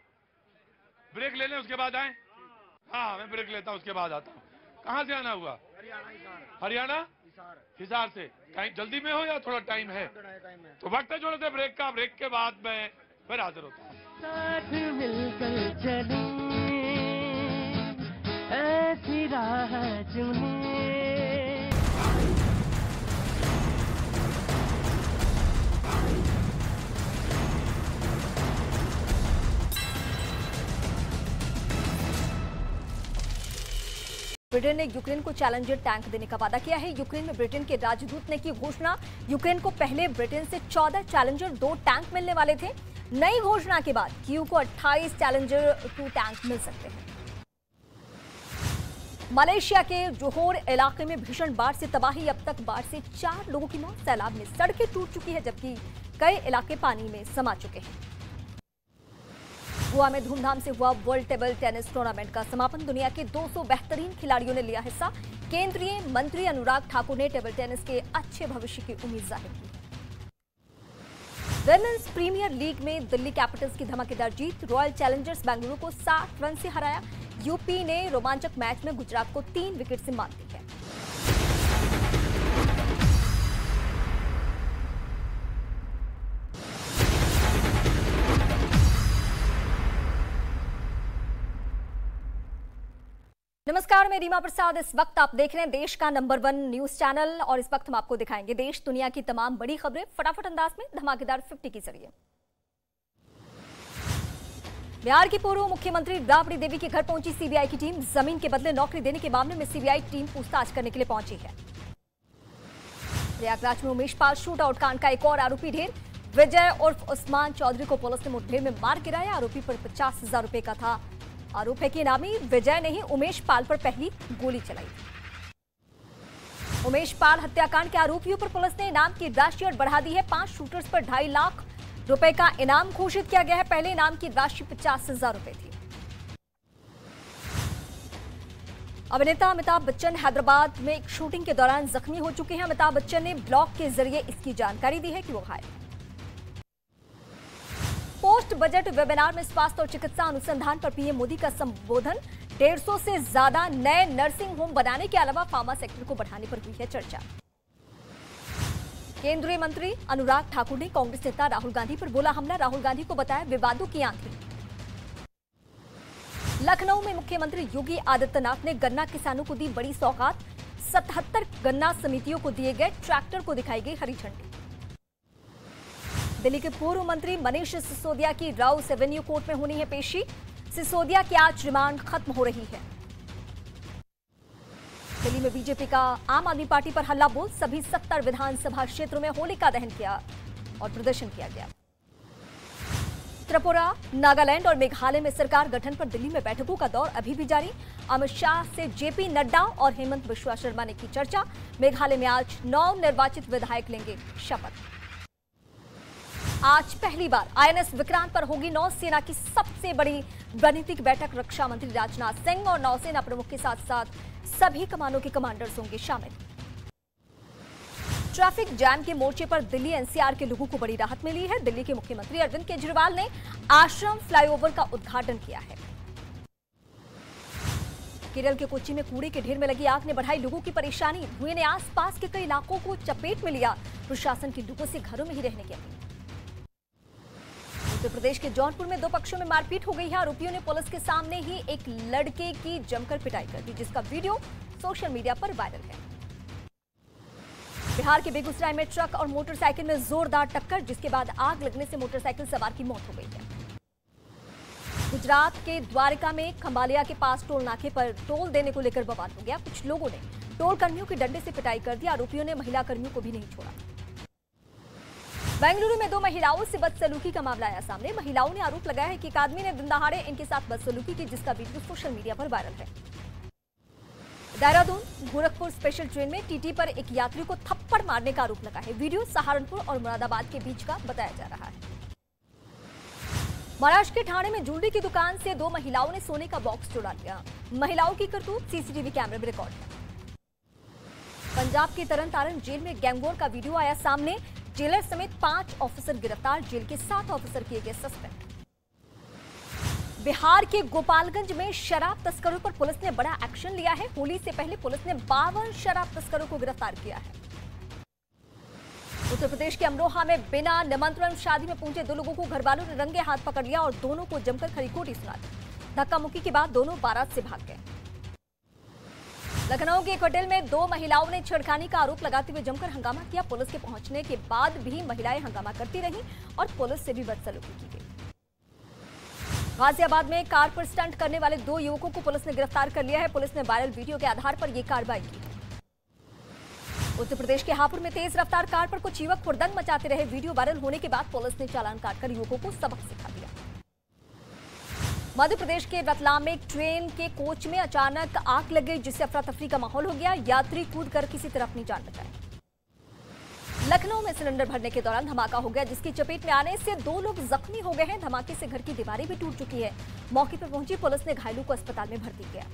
ब्रेक ले लें उसके बाद आए। हाँ, मैं ब्रेक लेता हूँ उसके बाद आता हूँ। कहाँ से आना हुआ? हरियाणा हिसार से। कहीं जल्दी में हो या थोड़ा टाइम है? तो वक्त है जोड़े से ब्रेक का। ब्रेक के बाद मैं फिर हाजिर होता हूँ। साथ मिलकर चले ऐसी राह चुने। ब्रिटेन ने यूक्रेन को चैलेंजर टैंक देने का वादा किया है। यूक्रेन में ब्रिटेन के राजदूत ने की घोषणा। यूक्रेन को पहले ब्रिटेन से 14 चैलेंजर 2 टैंक मिलने वाले थे। नई घोषणा के बाद कीव को 28 चैलेंजर 2 टैंक मिल सकते हैं। मलेशिया के जोहोर इलाके में भीषण बाढ़ से तबाही। अब तक बाढ़ से 4 लोगों की मौत। सैलाब में सड़कें टूट चुकी है जबकि कई इलाके पानी में समा चुके हैं। गोवा में धूमधाम से हुआ वर्ल्ड टेबल टेनिस टूर्नामेंट का समापन। दुनिया के 200 बेहतरीन खिलाड़ियों ने लिया हिस्सा। केंद्रीय मंत्री अनुराग ठाकुर ने टेबल टेनिस के अच्छे भविष्य की उम्मीद जाहिर की। विमेंस प्रीमियर लीग में दिल्ली कैपिटल्स की धमाकेदार जीत। रॉयल चैलेंजर्स बेंगलुरु को 60 रन से हराया। यूपी ने रोमांचक मैच में गुजरात को 3 विकेट से मात दी है। नमस्कार, मैं रीमा प्रसाद। इस वक्त आप देख रहे हैं देश का नंबर 1 न्यूज चैनल और इस वक्त हम आपको दिखाएंगे देश दुनिया की तमाम बड़ी खबरें फटाफट अंदाज में धमाकेदार 50 के जरिए। बिहार की पूर्व मुख्यमंत्री राबड़ी देवी के घर पहुंची सीबीआई की टीम। जमीन के बदले नौकरी देने के मामले में सीबीआई टीम पूछताछ करने के लिए पहुंची है। प्रयागराज में उमेश पाल शूट आउट कांड का एक और आरोपी ढेर। विजय उर्फ उस्मान चौधरी को पुलिस ने मुठभेड़ में मार गिराया। आरोपी पर 50,000 रुपए का था। आरोप है कि इनामी विजय ने ही उमेश पाल पर पहली गोली चलाई। उमेश पाल हत्याकांड के आरोपियों पर पुलिस ने इनाम की राशि और बढ़ा दी है। 5 शूटर्स पर 2.5 लाख रुपए का इनाम घोषित किया गया है। पहले इनाम की राशि 50,000 रुपए थी। अभिनेता अमिताभ बच्चन हैदराबाद में एक शूटिंग के दौरान जख्मी हो चुके हैं। अमिताभ बच्चन ने ब्लॉग के जरिए इसकी जानकारी दी है कि वो घायल। पोस्ट बजट वेबिनार में स्वास्थ्य और चिकित्सा अनुसंधान पर पीएम मोदी का संबोधन। 150 से ज्यादा नए नर्सिंग होम बनाने के अलावा फार्मा सेक्टर को बढ़ाने पर हुई है चर्चा। केंद्रीय मंत्री अनुराग ठाकुर ने कांग्रेस नेता राहुल गांधी पर बोला हमला। राहुल गांधी को बताया विवादों की आंधी। लखनऊ में मुख्यमंत्री योगी आदित्यनाथ ने गन्ना किसानों को दी बड़ी सौगात। 77 गन्ना समितियों को दिए गए ट्रैक्टर को दिखाई गई हरी झंडी। दिल्ली के पूर्व मंत्री मनीष सिसोदिया की राउस एवेन्यू कोर्ट में होनी है पेशी। सिसोदिया की आज रिमांड खत्म हो रही है। दिल्ली में बीजेपी का आम आदमी पार्टी पर हल्ला बोल। सभी 70 विधानसभा क्षेत्रों में होलिका दहन किया और प्रदर्शन किया गया। त्रिपुरा, नागालैंड और मेघालय में सरकार गठन पर दिल्ली में बैठकों का दौर अभी भी जारी। अमित शाह से जेपी नड्डा और हेमंत बिश्वा शर्मा ने की चर्चा। मेघालय में आज 9 निर्वाचित विधायक लेंगे शपथ। आज पहली बार आईएनएस विक्रांत पर होगी नौसेना की सबसे बड़ी रणनीतिक बैठक। रक्षा मंत्री राजनाथ सिंह और नौसेना प्रमुख के साथ साथ सभी कमानों के कमांडर्स होंगे शामिल। ट्रैफिक जैम के मोर्चे पर दिल्ली एनसीआर के लोगों को बड़ी राहत मिली है। दिल्ली के मुख्यमंत्री अरविंद केजरीवाल ने आश्रम फ्लाईओवर का उद्घाटन किया है। केरल के कोच्चि में कूड़े के ढेर में लगी आग ने बढ़ाई लोगों की परेशानी। धुएं ने आसपास के कई इलाकों को चपेट में लिया। प्रशासन की लोगों से घरों में ही रहने की अपील। उत्तर प्रदेश के जौनपुर में दो पक्षों में मारपीट हो गई है। आरोपियों ने पुलिस के सामने ही एक लड़के की जमकर पिटाई कर दी, जिसका वीडियो सोशल मीडिया पर वायरल है। बिहार के बेगूसराय में ट्रक और मोटरसाइकिल में जोरदार टक्कर, जिसके बाद आग लगने से मोटरसाइकिल सवार की मौत हो गई है। गुजरात के द्वारका में खंबालिया के पास टोल नाके पर टोल देने को लेकर बवाल हो गया। कुछ लोगों ने टोल कर्मियों की डंडे से पिटाई कर दी। आरोपियों ने महिला कर्मियों को भी नहीं छोड़ा। बेंगलुरु में दो महिलाओं से बदसलूकी का मामला आया सामने। महिलाओं ने आरोप लगाया है कि एक आदमी ने दिन दहाड़े इनके साथ बदसलूकी की, जिसका वीडियो सोशल मीडिया पर वायरल है। देहरादून गोरखपुर स्पेशल ट्रेन में टीटी पर एक यात्री को थप्पड़ मारने का आरोप लगा है। वीडियो सहारनपुर और मुरादाबाद के बीच का बताया जा रहा है। महाराष्ट्र के ठाणे में ज्वेलरी की दुकान से दो महिलाओं ने सोने का बॉक्स चुरा लिया। महिलाओं की करतूत सीसीटीवी कैमरे में रिकॉर्ड है। पंजाब के तरन तारण जेल में गैंगवॉर का वीडियो आया सामने। जेलर समेत 5 ऑफिसर गिरफ्तार, जेल के 7 ऑफिसर किए गए सस्पेंड। बिहार के गोपालगंज में शराब तस्करों पर पुलिस ने बड़ा एक्शन लिया है। होली से पहले पुलिस ने 52 शराब तस्करों को गिरफ्तार किया है। उत्तर प्रदेश के अमरोहा में बिना निमंत्रण शादी में पहुंचे दो लोगों को घरवालों ने रंगे हाथ पकड़ लिया और दोनों को जमकर खरी खोटी सुना दी। धक्का मुक्की के बाद दोनों बारात से भाग गए। लखनऊ के एक होटल में दो महिलाओं ने छेड़खानी का आरोप लगाते हुए जमकर हंगामा किया। पुलिस के पहुंचने के बाद भी महिलाएं हंगामा करती रहीं और पुलिस से भी बदसलूकी की गई। गाजियाबाद में कार पर स्टंट करने वाले दो युवकों को पुलिस ने गिरफ्तार कर लिया है। पुलिस ने वायरल वीडियो के आधार पर यह कार्रवाई की। उत्तर प्रदेश के हापुड़ में तेज रफ्तार कार पर कुछ युवक हुड़दंग मचाते रहे। वीडियो वायरल होने के बाद पुलिस ने चालान काटकर युवकों को सबक सिखा दिया। मध्य प्रदेश के रतलाम में एक ट्रेन के कोच में अचानक आग लग गई, जिससे अफरा तफरी का माहौल हो गया। यात्री कूदकर किसी तरह अपनी जान बचाई। लखनऊ में सिलेंडर भरने के दौरान धमाका हो गया, जिसकी चपेट में आने से दो लोग जख्मी हो गए हैं। धमाके से घर की दीवारें भी टूट चुकी है। मौके पर पहुंची पुलिस ने घायलों को अस्पताल में भर्ती किया।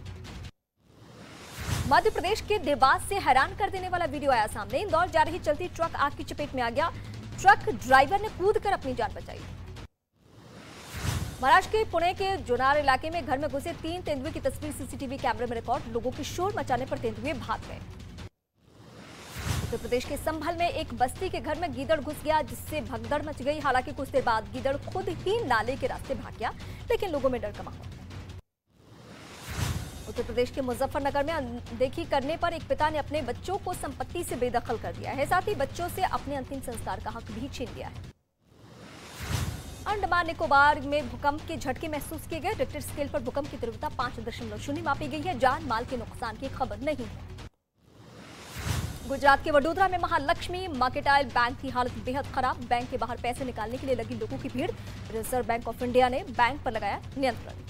मध्य प्रदेश के देवास से हैरान कर देने वाला वीडियो आया सामने। इंदौर जा रही चलती ट्रक आग की चपेट में आ गया। ट्रक ड्राइवर ने कूदकर अपनी जान बचाई। महाराष्ट्र के पुणे के जोनार इलाके में घर में घुसे 3 तेंदुए की तस्वीर सीसीटीवी कैमरे में रिकॉर्ड। लोगों की शोर मचाने पर तेंदुए भाग गए। उत्तर प्रदेश के संभल में एक बस्ती के घर में गीदड़ घुस गया, जिससे भगदड़ मच गई। हालांकि कुछ देर बाद गीदड़ खुद ही नाले के रास्ते भाग गया, लेकिन लोगों में डर का माहौल है। उत्तर प्रदेश के मुजफ्फरनगर में अनदेखी करने पर एक पिता ने अपने बच्चों को संपत्ति से बेदखल कर दिया है। साथ ही बच्चों से अपने अंतिम संस्कार का हक भी छीन लिया है। अंडमान निकोबार में भूकंप के झटके महसूस किए गए। रिक्टर स्केल पर भूकंप की तीव्रता 5.0 मापी गई है। जान माल के नुकसान की खबर नहीं है। गुजरात के वडोदरा में महालक्ष्मी मर्केंटाइल बैंक की हालत बेहद खराब। बैंक के बाहर पैसे निकालने के लिए लगी लोगों की भीड़। रिजर्व बैंक ऑफ इंडिया ने बैंक पर लगाया नियंत्रण।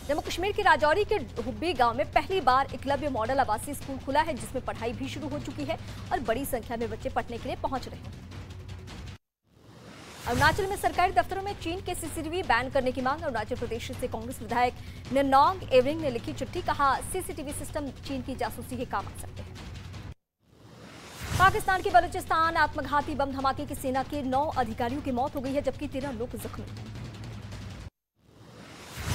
जम्मू कश्मीर के राजौरी के हुब्बी गांव में पहली बार एकलव्य मॉडल आवासीय स्कूल खुला है, जिसमें पढ़ाई भी शुरू हो चुकी है और बड़ी संख्या में बच्चे पढ़ने के लिए पहुंच रहे हैं। अरुणाचल में सरकारी दफ्तरों में चीन के सीसीटीवी बैन करने की मांग। अरुणाचल प्रदेश से कांग्रेस विधायक निनोंग एवरिंग ने लिखी चिट्ठी। कहा, सीसीटीवी सिस्टम चीन की जासूसी के काम आ सकते हैं। पाकिस्तान के बलूचिस्तान आत्मघाती बम धमाके की सेना के 9 अधिकारियों की मौत हो गई है, जबकि 13 लोग जख्मी हैं।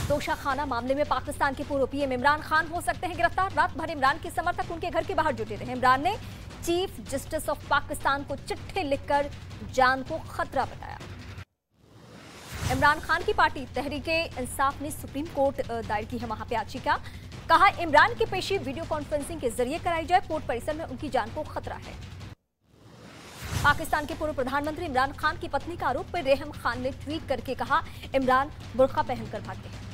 तोशाखाना मामले में पाकिस्तान के पूर्व पीएम इमरान खान हो सकते हैं गिरफ्तार। रात भर इमरान के समर्थक उनके घर के बाहर जुटे रहे। इमरान ने चीफ जस्टिस ऑफ पाकिस्तान को चिट्ठी लिखकर जान को खतरा बताया। इमरान खान की पार्टी तहरीके इंसाफ ने सुप्रीम कोर्ट दायर की है वहां पे याचिका। कहा, इमरान की पेशी वीडियो कॉन्फ्रेंसिंग के जरिए कराई जाए। कोर्ट परिसर में उनकी जान को खतरा है। पाकिस्तान के पूर्व प्रधानमंत्री इमरान खान की पत्नी का आरोप पर रेहम खान ने ट्वीट करके कहा, इमरान बुर्का पहनकर भागे हैं।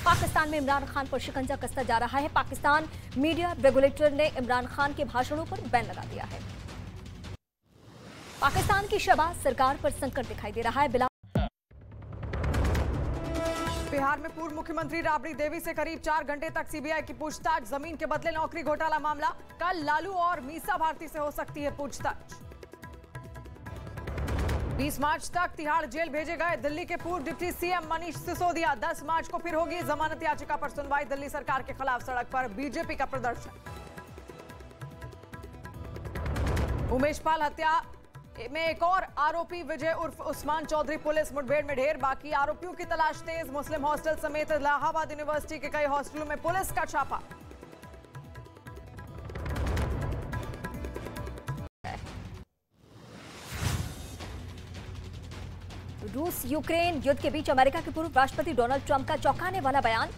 पाकिस्तान में इमरान खान पर शिकंजा कसता जा रहा है। पाकिस्तान मीडिया रेगुलेटर ने इमरान खान के भाषणों पर बैन लगा दिया है। पाकिस्तान की शहबाज सरकार पर संकट दिखाई दे रहा है। बिहार में पूर्व मुख्यमंत्री राबड़ी देवी से करीब 4 घंटे तक सीबीआई की पूछताछ। जमीन के बदले नौकरी घोटाला मामला। कल लालू और मीसा भारती से हो सकती है पूछताछ। 20 मार्च तक तिहाड़ जेल भेजे गए दिल्ली के पूर्व डिप्टी सीएम मनीष सिसोदिया। 10 मार्च को फिर होगी जमानत याचिका पर सुनवाई। दिल्ली सरकार के खिलाफ सड़क पर बीजेपी का प्रदर्शन। उमेश पाल हत्या में एक और आरोपी विजय उर्फ उस्मान चौधरी पुलिस मुठभेड़ में ढेर। बाकी आरोपियों की तलाश तेज। मुस्लिम हॉस्टल समेत इलाहाबाद यूनिवर्सिटी के कई हॉस्टलों में पुलिस का छापा। रूस यूक्रेन युद्ध के बीच अमेरिका के पूर्व राष्ट्रपति डोनाल्ड ट्रंप का चौंकाने वाला बयान।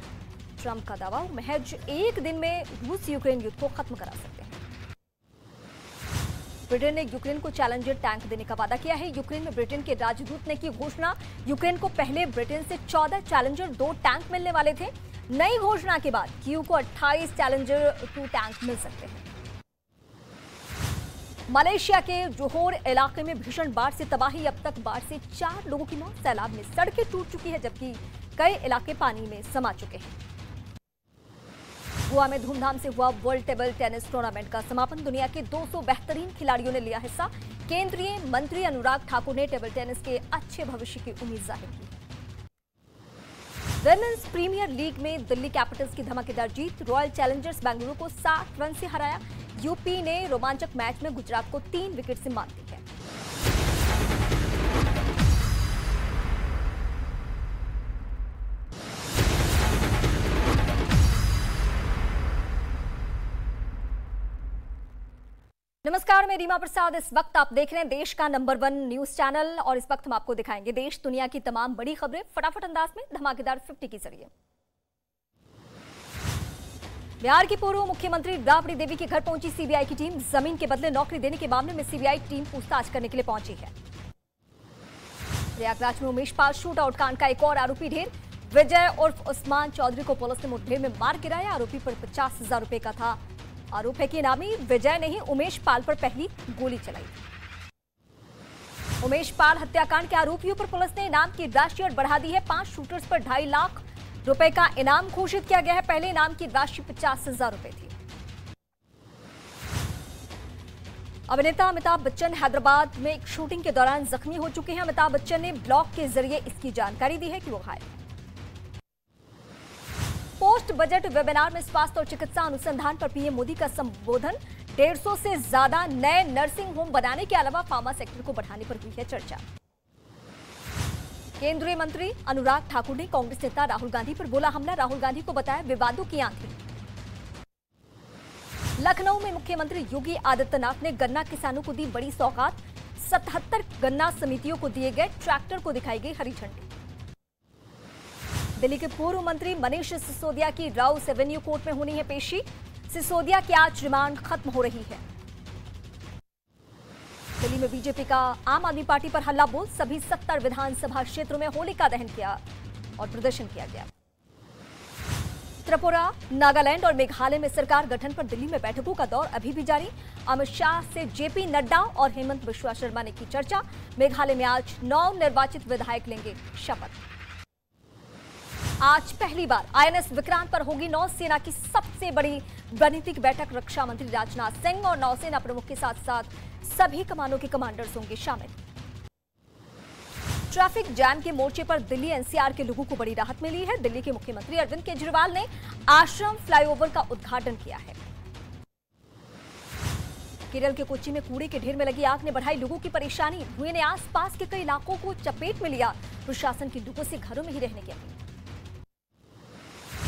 ट्रंप का दावा, महज एक दिन में रूस यूक्रेन युद्ध को खत्म करा सकते हैं। ब्रिटेन ने यूक्रेन को चैलेंजर टैंक देने का वादा किया है। यूक्रेन में ब्रिटेन के राजदूत ने की घोषणा। यूक्रेन को पहले ब्रिटेन से 14 चैलेंजर 2 टैंक मिलने वाले थे। नई घोषणा के बाद कीव को 28 चैलेंजर 2 टैंक मिल सकते हैं। मलेशिया के जोहोर इलाके में भीषण बाढ़ से तबाही। अब तक बाढ़ से 4 लोगों की मौत। सैलाब में सड़कें टूट चुकी है, जबकि कई इलाके पानी में समा चुके हैं। गोवा में धूमधाम से हुआ वर्ल्ड टेबल टेनिस टूर्नामेंट का समापन। दुनिया के 200 बेहतरीन खिलाड़ियों ने लिया हिस्सा। केंद्रीय मंत्री अनुराग ठाकुर ने टेबल टेनिस के अच्छे भविष्य की उम्मीद जाहिर की। विमेंस प्रीमियर लीग में दिल्ली कैपिटल्स की धमाकेदार जीत। रॉयल चैलेंजर्स बेंगलुरु को 60 रन से हराया। यूपी ने रोमांचक मैच में गुजरात को 3 विकेट से मात दी है। नमस्कार, मैं रीमा प्रसाद। इस वक्त आप देख रहे हैं देश का नंबर 1 न्यूज चैनल और इस वक्त हम आपको दिखाएंगे देश दुनिया की तमाम बड़ी खबरें फटाफट अंदाज में धमाकेदार 50 के जरिए। बिहार की पूर्व मुख्यमंत्री राबड़ी देवी के घर पहुंची सीबीआई की टीम। जमीन के बदले नौकरी देने के मामले में सीबीआई टीम पूछताछ करने के लिए पहुंची है। प्रयागराज में उमेश पाल शूट आउट कांड का एक और आरोपी ढेर। विजय उर्फ उस्मान चौधरी को पुलिस ने मुठभेड़ में मार गिराया। आरोपी पर 50,000 रुपए का था। आरोप है कि इनामी विजय ने ही उमेश पाल पर पहली गोली चलाई। उमेश पाल हत्याकांड के आरोपियों पर पुलिस ने इनाम की राशि और बढ़ा दी है। 5 शूटर्स पर 2.5 लाख रुपए का इनाम घोषित किया गया है। पहले इनाम की राशि 50,000 रुपए थी। अभिनेता अमिताभ बच्चन हैदराबाद में एक शूटिंग के दौरान जख्मी हो चुके हैं। अमिताभ बच्चन ने ब्लॉग के जरिए इसकी जानकारी दी है कि वो घायल हैं। पोस्ट बजट वेबिनार में स्वास्थ्य और चिकित्सा अनुसंधान पर पीएम मोदी का संबोधन। 150 से ज्यादा नए नर्सिंग होम बनाने के अलावा फार्मा सेक्टर को बढ़ाने पर हुई है चर्चा। केंद्रीय मंत्री अनुराग ठाकुर ने कांग्रेस नेता राहुल गांधी पर बोला हमला। राहुल गांधी को बताया विवादों की आंधी। लखनऊ में मुख्यमंत्री योगी आदित्यनाथ ने गन्ना किसानों को दी बड़ी सौगात। 77 गन्ना समितियों को दिए गए ट्रैक्टर को दिखाई गई हरी झंडी। दिल्ली के पूर्व मंत्री मनीष सिसोदिया की राउस एवेन्यू कोर्ट में होनी है पेशी। सिसोदिया की आज रिमांड खत्म हो रही है। दिल्ली में बीजेपी का आम आदमी पार्टी पर हल्ला बोल। सभी 70 विधानसभा क्षेत्रों में होलिका दहन किया और प्रदर्शन किया गया। त्रिपुरा, नागालैंड और मेघालय में सरकार गठन पर दिल्ली में बैठकों का दौर अभी भी जारी। अमित शाह से जेपी नड्डा और हेमंत बिश्वा शर्मा ने की चर्चा। मेघालय में आज 9 निर्वाचित विधायक लेंगे शपथ। आज पहली बार आईएनएस विक्रांत पर होगी नौसेना की सबसे बड़ी रणनीतिक बैठक। रक्षा मंत्री राजनाथ सिंह और नौसेना प्रमुख के साथ साथ सभी कमानों के कमांडर्स होंगे शामिल। ट्रैफिक जैम के मोर्चे पर दिल्ली एनसीआर के लोगों को बड़ी राहत मिली है। दिल्ली के मुख्यमंत्री अरविंद केजरीवाल ने आश्रम फ्लाईओवर का उद्घाटन किया है। केरल के कोच्चि में कूड़े के ढेर में लगी आग ने बढ़ाई लोगों की परेशानी। धुएं ने आसपास के कई इलाकों को चपेट में लिया। प्रशासन की लोगों से घरों में ही रहने की अपील।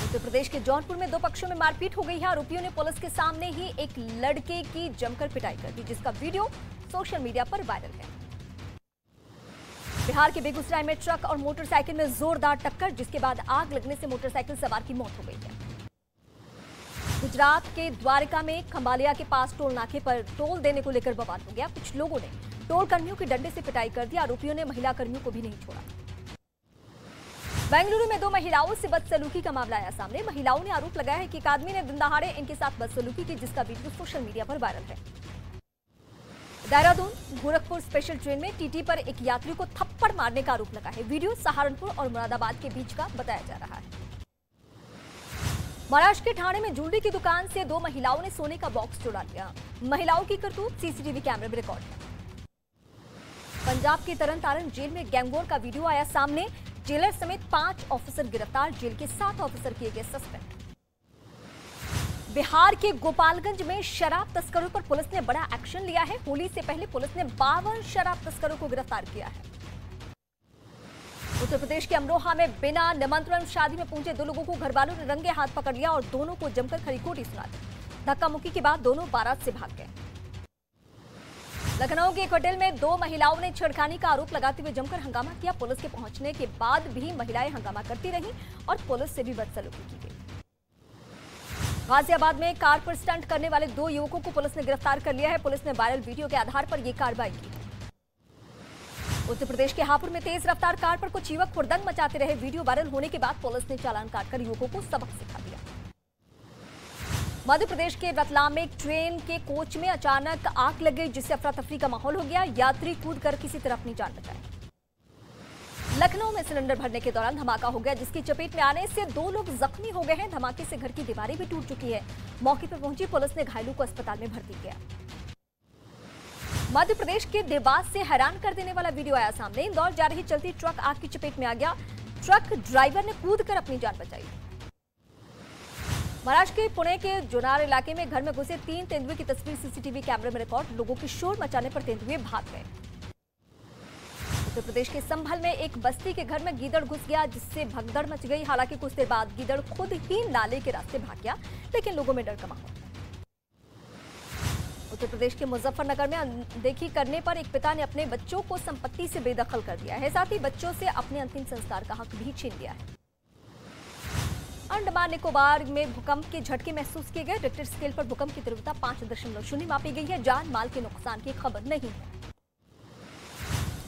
उत्तर प्रदेश के जौनपुर में 2 पक्षों में मारपीट हो गई है। आरोपियों ने पुलिस के सामने ही एक लड़के की जमकर पिटाई कर दी, जिसका वीडियो सोशल मीडिया पर वायरल है। बिहार के बेगूसराय में ट्रक और मोटरसाइकिल में जोरदार टक्कर, जिसके बाद आग लगने से मोटरसाइकिल सवार की मौत हो गई है। गुजरात के द्वारका में खंबालिया के पास टोल नाके पर टोल देने को लेकर बवाल हो गया। कुछ लोगों ने टोल कर्मियों के डंडे से पिटाई कर दी। आरोपियों ने महिला कर्मियों को भी नहीं छोड़ा। बेंगलुरु में 2 महिलाओं से बदसलूकी का मामला आया सामने। महिलाओं ने आरोप लगाया है कि एक आदमी ने दिन दहाड़े इनके साथ बदसलूकी की, जिसका वीडियो सोशल मीडिया पर वायरल है। देहरादून गोरखपुर स्पेशल ट्रेन में टीटी पर एक यात्री को थप्पड़ मारने का आरोप लगा है। वीडियो सहारनपुर और मुरादाबाद के बीच का बताया जा रहा है। महाराष्ट्र के ठाणे में ज्वेलरी की दुकान से 2 महिलाओं ने सोने का बॉक्स चुरा लिया। महिलाओं की करतूत सीसीटीवी कैमरे में रिकॉर्ड है। पंजाब के तरन तारण जेल में गैंगवॉर का वीडियो आया सामने। जेलर समेत 5 ऑफिसर गिरफ्तार। जेल के 7 ऑफिसर किए गए सस्पेंड। बिहार के गोपालगंज में शराब तस्करों पर पुलिस ने बड़ा एक्शन लिया है। होली से पहले पुलिस ने 52 शराब तस्करों को गिरफ्तार किया है। उत्तर प्रदेश के अमरोहा में बिना निमंत्रण शादी में पहुंचे 2 लोगों को घरवालों ने रंगे हाथ पकड़ लिया और दोनों को जमकर खरी खोटी सुना दी। धक्का मुक्की के बाद दोनों बारात से भाग गए। लखनऊ के एक होटल में 2 महिलाओं ने छेड़खानी का आरोप लगाते हुए जमकर हंगामा किया। पुलिस के पहुंचने के बाद भी महिलाएं हंगामा करती रहीं और पुलिस से भी बदसलूकी की गई। गाजियाबाद में कार पर स्टंट करने वाले 2 युवकों को पुलिस ने गिरफ्तार कर लिया है। पुलिस ने वायरल वीडियो के आधार पर यह कार्रवाई की। उत्तर प्रदेश के हापुड़ में तेज रफ्तार कार पर कुछ युवक हुड़दंग मचाते रहे। वीडियो वायरल होने के बाद पुलिस ने चालान काटकर युवकों को सबक सिखा दिया। मध्य प्रदेश के रतलाम में एक ट्रेन के कोच में अचानक आग लग गई, जिससे अफरा तफरी का माहौल हो गया। यात्री कूदकर किसी तरह अपनी जान बचाई। लखनऊ में सिलेंडर भरने के दौरान धमाका हो गया, जिसकी चपेट में आने से 2 लोग जख्मी हो गए हैं। धमाके से घर की दीवारें भी टूट चुकी है। मौके पर पहुंची पुलिस ने घायलों को अस्पताल में भर्ती किया। मध्य प्रदेश के देवास से हैरान कर देने वाला वीडियो आया सामने। इंदौर जा रही चलती ट्रक आग की चपेट में आ गया। ट्रक ड्राइवर ने कूदकर अपनी जान बचाई। महाराष्ट्र के पुणे के जुनार इलाके में घर में घुसे 3 तेंदुए की तस्वीर सीसीटीवी कैमरे में रिकॉर्ड। लोगों की शोर मचाने पर तेंदुए भाग गए। उत्तर प्रदेश के संभल में एक बस्ती के घर में गीदड़ घुस गया, जिससे भगदड़ मच गई। हालांकि कुछ देर बाद गीदड़ खुद ही नाले के रास्ते भाग गया, लेकिन लोगों में डर का माहौल। उत्तर प्रदेश के मुजफ्फरनगर में अनदेखी करने पर एक पिता ने अपने बच्चों को संपत्ति से बेदखल कर दिया है। साथ ही बच्चों से अपने अंतिम संस्कार का हक भी छीन लिया है। अंडमान निकोबार में भूकंप के झटके महसूस किए गए। रिक्टर स्केल पर भूकंप की तीव्रता 5.0 मापी गई है। जान माल के नुकसान की खबर नहीं है।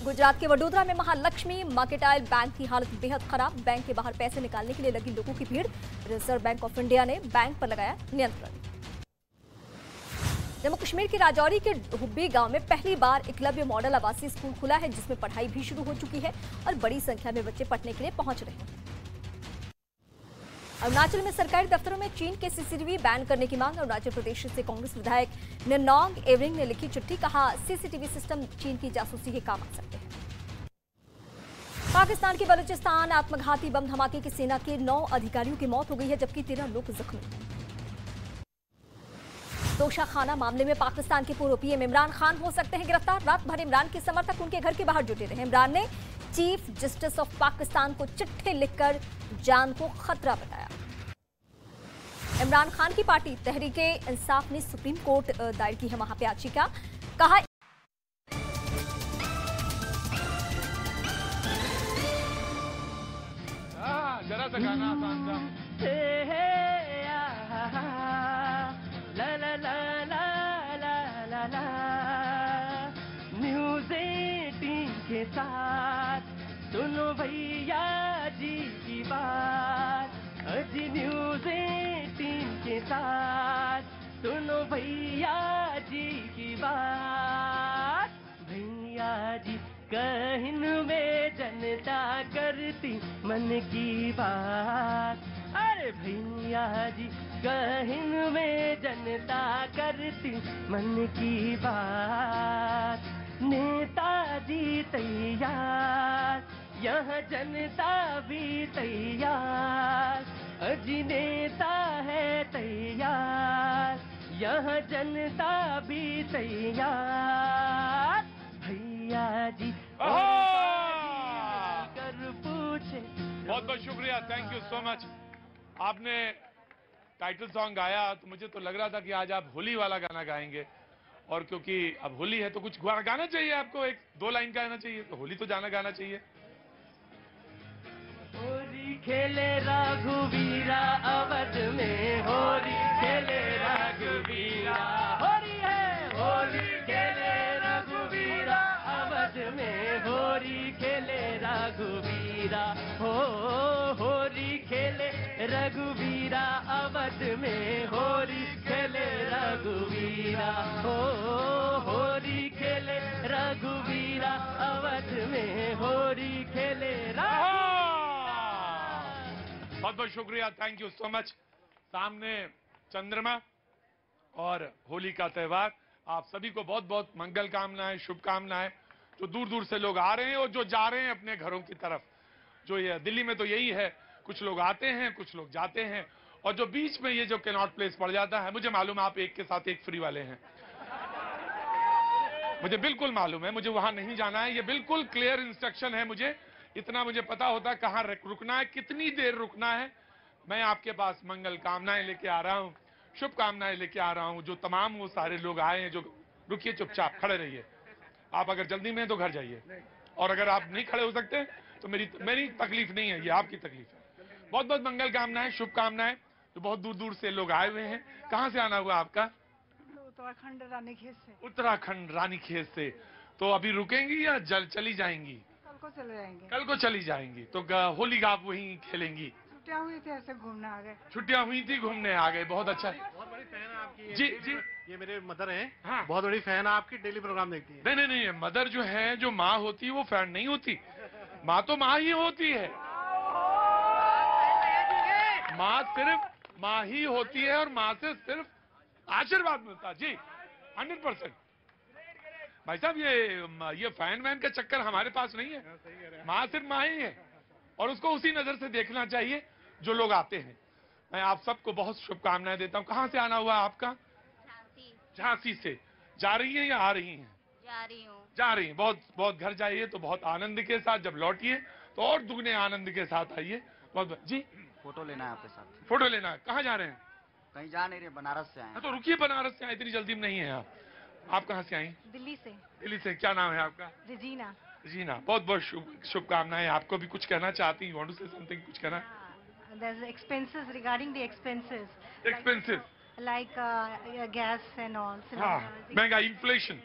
गुजरात के वडोदरा में महालक्ष्मी मर्केंटाइल बैंक की हालत बेहद खराब। बैंक के बाहर पैसे निकालने के लिए लगी लोगों की भीड़। रिजर्व बैंक ऑफ इंडिया ने बैंक पर लगाया नियंत्रण। जम्मू कश्मीर के राजौरी के हुब्बी गांव में पहली बार एकलव्य मॉडल आवासीय स्कूल खुला है, जिसमें पढ़ाई भी शुरू हो चुकी है और बड़ी संख्या में बच्चे पढ़ने के लिए पहुंच रहे हैं। अरुणाचल में सरकारी दफ्तरों में चीन के सीसीटीवी बैन करने की मांग। अरुणाचल प्रदेश से कांग्रेस विधायक निनोंग एवरिंग ने लिखी चिट्ठी। कहा, सीसीटीवी सिस्टम चीन की जासूसी के काम आ सकते हैं। पाकिस्तान के बलूचिस्तान आत्मघाती बम धमाके की सेना के 9 अधिकारियों की मौत हो गई है, जबकि 13 लोग जख्मी। तोशाखाना मामले में पाकिस्तान के पूर्व पीएम इमरान खान हो सकते हैं गिरफ्तार। रात भर इमरान के समर्थक उनके घर के बाहर जुटे रहे। इमरान ने चीफ जस्टिस ऑफ पाकिस्तान को चिट्ठी लिखकर जान को खतरा बताया। इमरान खान की पार्टी तहरीके इंसाफ ने सुप्रीम कोर्ट दायर की है वहां पे याचिका। कहा, जरा सा गाना आसान सा। ला ला ला ला ला ला ला न्यूज़ 18 के साथ सुनो भैया जी की बात। अजी न्यूज़ 18 के साथ सुनो भैया जी की बात। भैया जी कहिन में जनता करती मन की बात। अरे भैया जी कहिन में जनता करती मन की बात। नेताजी तैयार, यह जनता भी तैयार। अजी नेता है तैयार, यह जनता भी तैयार। भैया जी कर पूछे। बहुत बहुत शुक्रिया, थैंक यू सो मच। आपने टाइटल सॉन्ग गाया तो मुझे तो लग रहा था कि आज आप होली वाला गाना गाएंगे, और क्योंकि अब होली है तो कुछ गाना चाहिए आपको, 1-2 लाइन गाना चाहिए, तो होली तो गाना चाहिए। होली खेले रघुवीरा अवध में, होली खेले रघुवीरा। होली है होली खेले रघुवीरा अवध में, होली खेले रघुवीरा। हो होली खेले रघुवीरा अवध में, होली खेले रघुवीरा। हो होली खेले रघुवीरा अवध में, होली खेले बहुत बहुत शुक्रिया, थैंक यू सो मच। सामने चंद्रमा और होली का त्यौहार, आप सभी को बहुत बहुत मंगल कामनाएं, शुभकामनाएं। जो दूर दूर से लोग आ रहे हैं और जो जा रहे हैं अपने घरों की तरफ। जो ये दिल्ली में तो यही है, कुछ लोग आते हैं, कुछ लोग जाते हैं, और जो बीच में ये जो कैन नॉट प्लेस पड़ जाता है, मुझे मालूम है आप एक के साथ एक फ्री वाले हैं, मुझे बिल्कुल मालूम है, मुझे वहां नहीं जाना है, ये बिल्कुल क्लियर इंस्ट्रक्शन है मुझे, इतना मुझे पता होता है कहाँ रुकना है, कितनी देर रुकना है। मैं आपके पास मंगल कामनाएं लेके आ रहा हूँ, शुभकामनाएं लेके आ रहा हूँ। जो तमाम वो सारे लोग आए हैं, जो रुकिए, चुपचाप खड़े रहिए। आप अगर जल्दी में तो घर जाइए, और अगर आप नहीं खड़े हो सकते तो मेरी तकलीफ नहीं है, ये आपकी तकलीफ है। बहुत बहुत मंगल कामनाएं, शुभकामनाएं। तो बहुत दूर दूर से लोग आए हुए हैं। कहाँ से आना हुआ आपका? उत्तराखंड रानीखेत से। उत्तराखंड रानीखेत से। तो अभी रुकेंगी या चली जाएंगी? कल को चले जाएंगे। कल को चली जाएंगी। तो होली आप वहीं खेलेंगी? छुट्टियां हुई थी, ऐसे घूमने आ गए। छुट्टियां हुई थी, घूमने आ गए, बहुत अच्छा। बहुत बड़ी फैन है आपकी। जी जी, ये मेरे मदर हैं। हाँ, बहुत बड़ी फैन है आपकी, डेली प्रोग्राम देखती है। नहीं नहीं नहीं, मदर जो है, जो माँ होती है वो फैन नहीं होती, माँ तो माँ ही होती है। माँ सिर्फ माँ ही होती है और माँ से सिर्फ आशीर्वाद मिलता है। जी 100%। भाई साहब ये फैन वैन का चक्कर हमारे पास नहीं है, माँ सिर्फ माँ ही है और उसको उसी नजर से देखना चाहिए जो लोग आते हैं। मैं आप सबको बहुत शुभकामनाएं देता हूँ। कहाँ से आना हुआ आपका? झांसी से। जा रही है या आ रही हैं? जा रही हूँ। जा रही हैं। बहुत बहुत घर जाइए तो बहुत आनंद के साथ, जब लौटिए तो और दुगने आनंद के साथ आइए। बहुत जी, फोटो लेना है आपके साथ। फोटो लेना है। कहाँ जा रहे हैं? कहीं जा नहीं रहे, बनारस से आए। तो रुकिए, बनारस से आए, इतनी जल्दी में नहीं है आप कहाँ से आई? दिल्ली से। दिल्ली से। क्या नाम है आपका? रिजीना। रिजीना। बहुत बहुत शुभकामनाएं। आपको भी कुछ कहना चाहती हैं? वांट टू से समथिंग, कुछ कहना? There's expenses, regarding the expenses. Expensive. Like gas and all. हाँ, महंगाई, इन्फ्लेशन।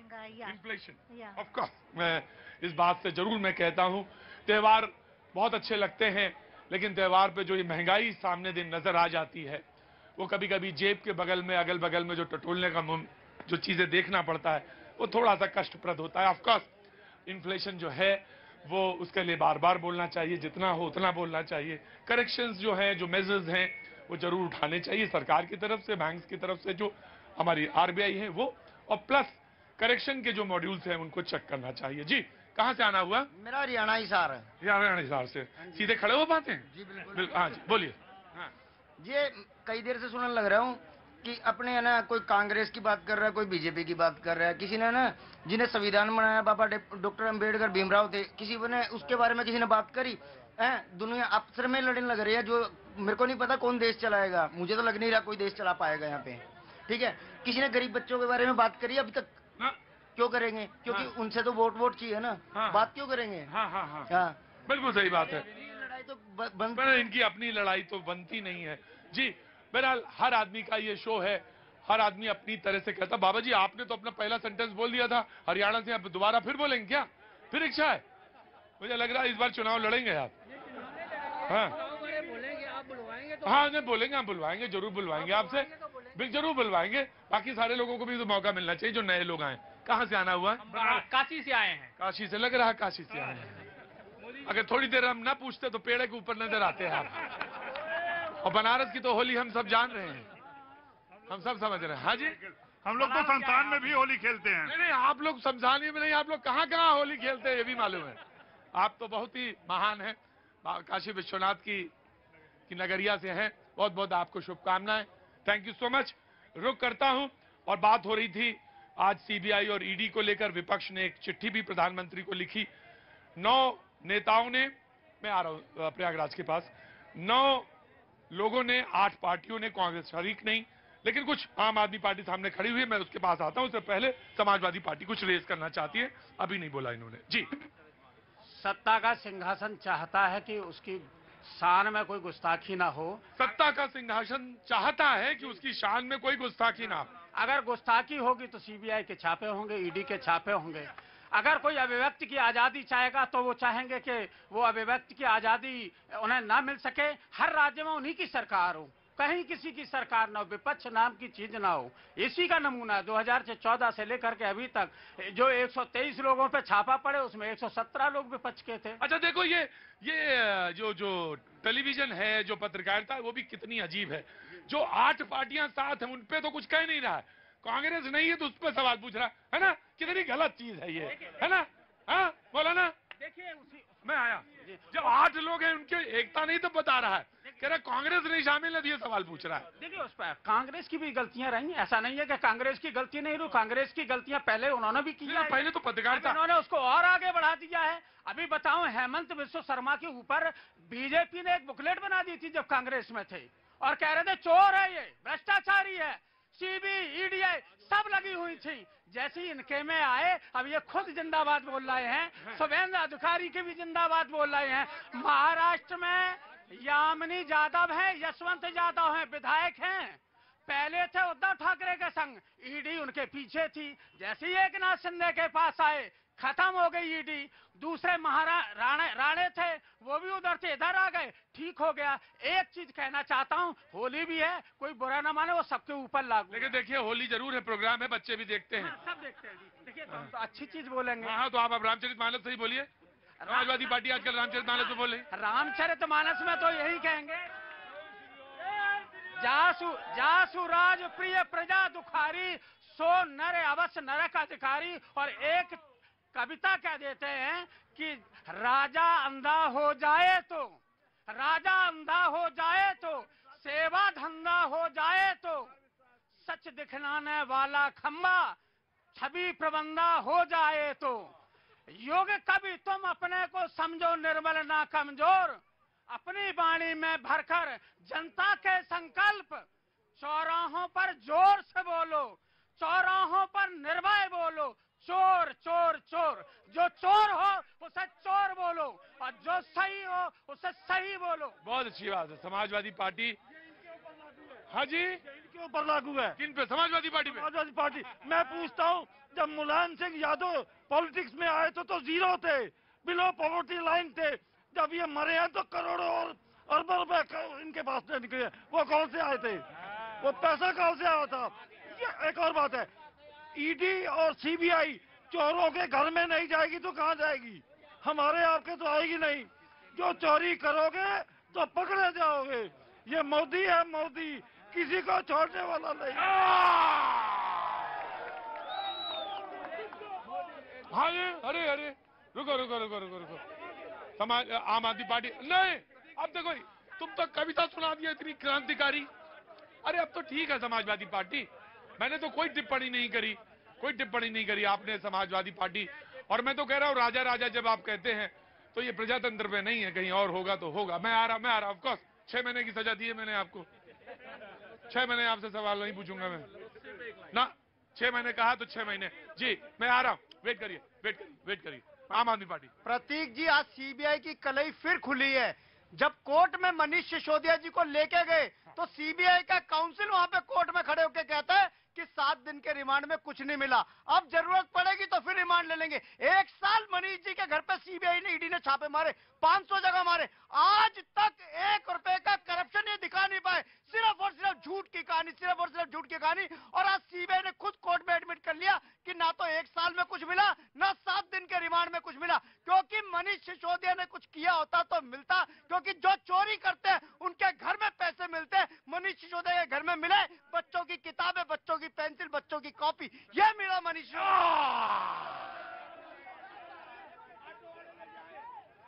Inflation, of course. मैं इस बात से जरूर मैं कहता हूँ, त्योहार बहुत अच्छे लगते हैं, लेकिन त्योहार पे जो ये महंगाई सामने दिन नजर आ जाती है, वो कभी कभी जेब के बगल में, अगल बगल में जो टटोलने का जो चीजें देखना पड़ता है, वो थोड़ा सा कष्टप्रद होता है। ऑफ कोर्स इन्फ्लेशन जो है वो उसके लिए बार बार बोलना चाहिए, जितना हो उतना बोलना चाहिए। करेक्शंस जो है, जो मेजर्स हैं, वो जरूर उठाने चाहिए सरकार की तरफ से, बैंक्स की तरफ से, जो हमारी आरबीआई है वो, और प्लस करेक्शन के जो मॉड्यूल्स हैं उनको चेक करना चाहिए। जी, कहाँ से आना हुआ? मेरा हरियाणा हिसार है। हरियाणा हिसार से। सीधे खड़े हो पाते हैं? जी बिल्कुल। हाँ जी, बोलिए। ये कई देर से सुनने लग रहा हूँ कि अपने है ना, कोई कांग्रेस की बात कर रहा है, कोई बीजेपी की बात कर रहा है। किसी ने ना, जिन्हें संविधान बनाया बाबा डॉक्टर अम्बेडकर भीमराव थे, किसी ने उसके बारे में किसी ने बात करी है। दुनिया आपस में लड़ने लग रही है। जो मेरे को नहीं पता कौन देश चलाएगा, मुझे तो लग नहीं रहा कोई देश चला पाएगा यहाँ पे। ठीक है, किसी ने गरीब बच्चों के बारे में बात करी अभी तक? क्यों करेंगे? क्योंकि उनसे तो वोट चाहिए ना। बात क्यों करेंगे? हाँ, बिल्कुल सही बात है। लड़ाई तो इनकी अपनी लड़ाई तो बनती नहीं है। जी, बहरहाल हर आदमी का ये शो है, हर आदमी अपनी तरह से कहता। बाबा जी, आपने तो अपना पहला सेंटेंस बोल दिया था हरियाणा से, आप दोबारा फिर बोलेंगे क्या? फिर इच्छा है? मुझे लग रहा है इस बार चुनाव लड़ेंगे आप। हाँ हाँ, नहीं बोलेंगे, हम बुलवाएंगे, जरूर बुलवाएंगे आपसे, जरूर बुलवाएंगे। बाकी सारे लोगों को भी तो मौका मिलना चाहिए जो नए लोग आए। कहाँ से आना हुआ? काशी से आए हैं। काशी से, लग रहा है काशी से आए हैं। अगर थोड़ी देर हम ना पूछते तो पेड़ के ऊपर नजर आते हैं आप। और बनारस की तो होली हम सब जान रहे हैं, हम सब समझ रहे हैं। हाँ जी, हम लोग तो शमशान में भी होली खेलते हैं। नहीं नहीं, आप लोग शमशान में नहीं, आप लोग कहाँ कहाँ होली खेलते हैं ये भी मालूम है। आप तो बहुत ही महान हैं, काशी विश्वनाथ की नगरिया से हैं। बहुत बहुत आपको शुभकामनाएं। Thank you so much. रुक करता हूं। और बात हो रही थी आज सीबीआई और ईडी को लेकर, विपक्ष ने एक चिट्ठी भी प्रधानमंत्री को लिखी। 9 नेताओं ने, मैं आ रहा हूं प्रयागराज के पास, 9 लोगों ने, 8 पार्टियों ने, कांग्रेस शरीक नहीं, लेकिन कुछ आम आदमी पार्टी सामने खड़ी हुई है, मैं उसके पास आता हूं। उससे पहले समाजवादी पार्टी कुछ रेस करना चाहती है, अभी नहीं बोला इन्होंने। जी, सत्ता का सिंहासन चाहता है कि उसकी शान में कोई गुस्ताखी ना हो। सत्ता का सिंहासन चाहता है कि उसकी शान में कोई गुस्ताखी ना हो। अगर गुस्ताखी होगी तो सीबीआई के छापे होंगे, ईडी के छापे होंगे। अगर कोई अभिव्यक्ति की आजादी चाहेगा तो वो चाहेंगे कि वो अभिव्यक्ति की आजादी उन्हें ना मिल सके। हर राज्य में उन्हीं की सरकार हो, कहीं किसी की सरकार ना हो, विपक्ष नाम की चीज ना हो। इसी का नमूना 2014 से लेकर के अभी तक जो 123 लोगों पे छापा पड़े, उसमें 117 लोग विपक्ष के थे। अच्छा देखो, ये जो टेलीविजन है, जो पत्रकारिता है, वो भी कितनी अजीब है। जो 8 पार्टियां साथ हैं, उनपे तो कुछ कह नहीं रहा है। कांग्रेस नहीं है तो उस पर सवाल पूछ रहा है ना? कितनी गलत चीज है ये, है ना? हाँ, बोला ना। देखिए, मैं आया, जब 8 लोग हैं, उनकी एकता नहीं तो बता रहा है। कह रहा कांग्रेस नहीं शामिल है, ये सवाल पूछ रहा है। देखिए उस पर कांग्रेस की भी गलतियां रही, ऐसा नहीं है कि कांग्रेस की गलती नहीं रही, कांग्रेस की गलतियां पहले उन्होंने भी की है, पहले तो पत्रकारिता उन्होंने उसको और आगे बढ़ा दिया है। अभी बताऊं, हेमंत बिस्वा शर्मा के ऊपर बीजेपी ने एक बुकलेट बना दी थी जब कांग्रेस में थे, और कह रहे थे चोर है, ये भ्रष्टाचारी है, सीबी ईडीआई सब लगी हुई थी। जैसे ही इनके में आए, अब ये खुद जिंदाबाद बोल रहे हैं, शुभेंद्र अधिकारी के भी जिंदाबाद बोल रहे हैं। महाराष्ट्र में यामिनी यादव हैं, यशवंत यादव हैं, विधायक हैं, पहले थे उद्धव ठाकरे के संग, ईडी उनके पीछे थी। जैसे ही एकनाथ शिंदे के पास आए, खत्म हो गई ईडी। दूसरे राणे थे, वो भी उधर से इधर आ गए, ठीक हो गया। एक चीज कहना चाहता हूँ, होली भी है, कोई बुरा ना माने, वो सबके ऊपर लागू। लेकिन देखिए होली जरूर है, प्रोग्राम है, बच्चे भी देखते हैं। सब देखते हैं। देखिए तो हम तो अच्छी चीज बोलेंगे। हाँ, तो आप अब रामचरितमानस से ही बोलिए। समाजवादी पार्टी आजकल रामचरितमानस में बोले। रामचरितमानस में तो यही कहेंगे, जासु राज प्रिय प्रजा दुखारी, सो नर अवश्य नरक अधिकारी। और एक कविता कह देते हैं कि राजा अंधा हो जाए तो, राजा अंधा हो जाए तो, सेवा धंधा हो जाए तो, सच दिखलाने वाला खम्बा छवि प्रबंधा हो जाए तो। योग कभी तुम अपने को समझो निर्मल ना कमजोर, अपनी वाणी में भरकर जनता के संकल्प, चौराहों पर जोर से बोलो, चौराहों पर निर्भय बोलो, चोर चोर चोर। जो चोर हो उसे चोर बोलो, और जो सही हो उसे सही बोलो। बहुत अच्छी बात है। समाजवादी पार्टी, हाँ जी, इनके ऊपर लागू है। किन पे? समाजवादी पार्टी पे। समाजवादी पार्टी। मैं पूछता हूँ, जब मुलायम सिंह यादव पॉलिटिक्स में आए तो जीरो थे, बिलो पॉवर्टी लाइन थे। जब ये मरे हैं तो करोड़ों और अरबों रुपए इनके पास से निकले। वो कौन से आए थे? वो पैसा कौन से आया था? ये एक और बात है, ईडी और सीबीआई चोरों के घर में नहीं जाएगी तो कहाँ जाएगी? हमारे आपके तो आएगी नहीं। जो चोरी करोगे तो पकड़े जाओगे। ये मोदी है, मोदी किसी को छोड़ने वाला नहीं। हाँ ये, अरे अरे रुको रुको रुको रुको रुको, समाज आम आदमी पार्टी नहीं। अब देखो, तुम तो कविता सुना दिया इतनी क्रांतिकारी। अरे अब तो ठीक है समाजवादी पार्टी, मैंने तो कोई टिप्पणी नहीं करी, कोई टिप्पणी नहीं करी आपने समाजवादी पार्टी। और मैं तो कह रहा हूँ, राजा राजा जब आप कहते हैं तो ये प्रजातंत्र पे नहीं है, कहीं और होगा तो होगा। मैं आ रहा ऑफ कोर्स। 6 महीने की सजा दी है मैंने आपको। 6 महीने आपसे सवाल नहीं पूछूंगा मैं ना। 6 महीने कहा तो 6 महीने। जी मैं आ रहा हूँ, वेट करिए, वेट करिए। आम आदमी पार्टी। प्रतीक जी, आज सीबीआई की कलई फिर खुली है। जब कोर्ट में मनीष सिसोदिया जी को लेके गए तो सीबीआई का काउंसिल वहां पे कोर्ट में खड़े होकर कहता है कि 7 दिन के रिमांड में कुछ नहीं मिला, अब जरूरत पड़ेगी तो फिर रिमांड ले लेंगे। 1 साल मनीष जी के घर पे सीबीआई ने, ईडी ने छापे मारे, 500 जगह मारे, आज तक 1 रुपए का करप्शन ये दिखा नहीं पाए। सिर्फ और सिर्फ झूठ की कहानी, सिर्फ और सिर्फ झूठ की कहानी। और आज सीबीआई ने खुद कोर्ट में एडमिट कर लिया कि ना तो 1 साल में कुछ मिला, ना 7 दिन के रिमांड में कुछ मिला। क्योंकि मनीष सिसोदिया ने कुछ किया होता तो मिलता, क्योंकि जो चोरी करते हैं उनके घर में पैसे मिलते हैं। मनीष सिसोदिया के घर में मिले बच्चों की किताबें, बच्चों की पेंसिल, बच्चों की कॉपी, यह मिला मनीष।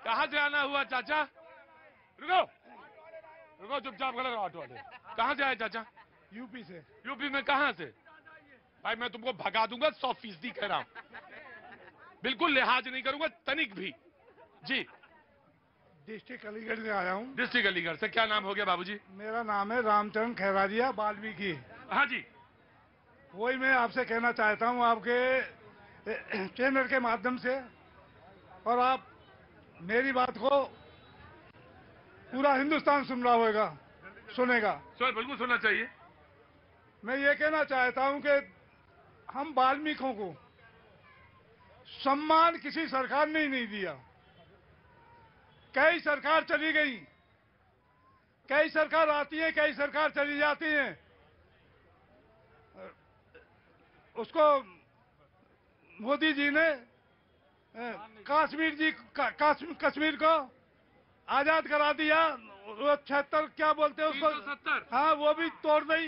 कहाँ से आना हुआ चाचा? रुको रुको, चुपचाप खड़ा रहो। ऑटो कहाँ से आए चाचा? यूपी से। यूपी में कहाँ से? भाई मैं तुमको भगा दूंगा, 100% कह रहा हूँ, बिल्कुल लिहाज नहीं करूंगा तनिक भी। जी डिस्ट्रिक्ट अलीगढ़ से आया हूँ। डिस्ट्रिक्ट अलीगढ़ से। क्या नाम हो गया बाबूजी? मेरा नाम है रामचरण खैरारिया वाल्मीकि। हाँ जी। वही मैं आपसे कहना चाहता हूँ आपके चैनल के माध्यम से, और आप मेरी बात को पूरा हिंदुस्तान सुन रहा होगा, सुनेगा। सर बिल्कुल सुनना चाहिए। मैं ये कहना चाहता हूँ कि हम वाल्मीकियों को सम्मान किसी सरकार ने नहीं दिया। कई सरकार चली गई, कई सरकार आती है, कई सरकार चली जाती है। उसको मोदी जी ने कश्मीर को आजाद करा दिया। वो 76 क्या बोलते हैं उसको, 370। हाँ वो भी तोड़ दी।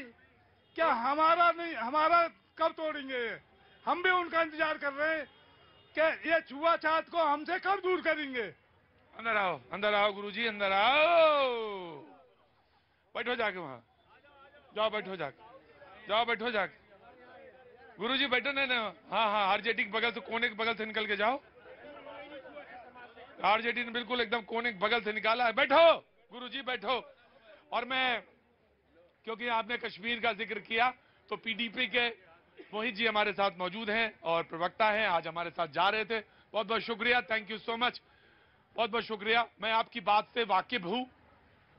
क्या हमारा नहीं, हमारा कब तोड़ेंगे? हम भी उनका इंतजार कर रहे हैं कि ये छुआछूत को हमसे कब दूर करेंगे। अंदर आओ गुरुजी, अंदर आओ। बैठो जाके वहां, जाओ बैठो जाके, जाओ बैठो जाके। गुरुजी बैठो, नहीं नहीं, हाँ हाँ, आरजेडी के बगल से, कोने के बगल से निकल के जाओ। आरजेडी ने बिल्कुल एकदम कोने के बगल से निकाला है। बैठो गुरुजी बैठो। और मैं, क्योंकि आपने कश्मीर का जिक्र किया, तो पीडीपी के मोहित जी हमारे साथ मौजूद हैं और प्रवक्ता हैं, आज हमारे साथ जा रहे थे। बहुत बहुत शुक्रिया, थैंक यू सो मच, बहुत बहुत शुक्रिया। मैं आपकी बात से वाकिफ हूं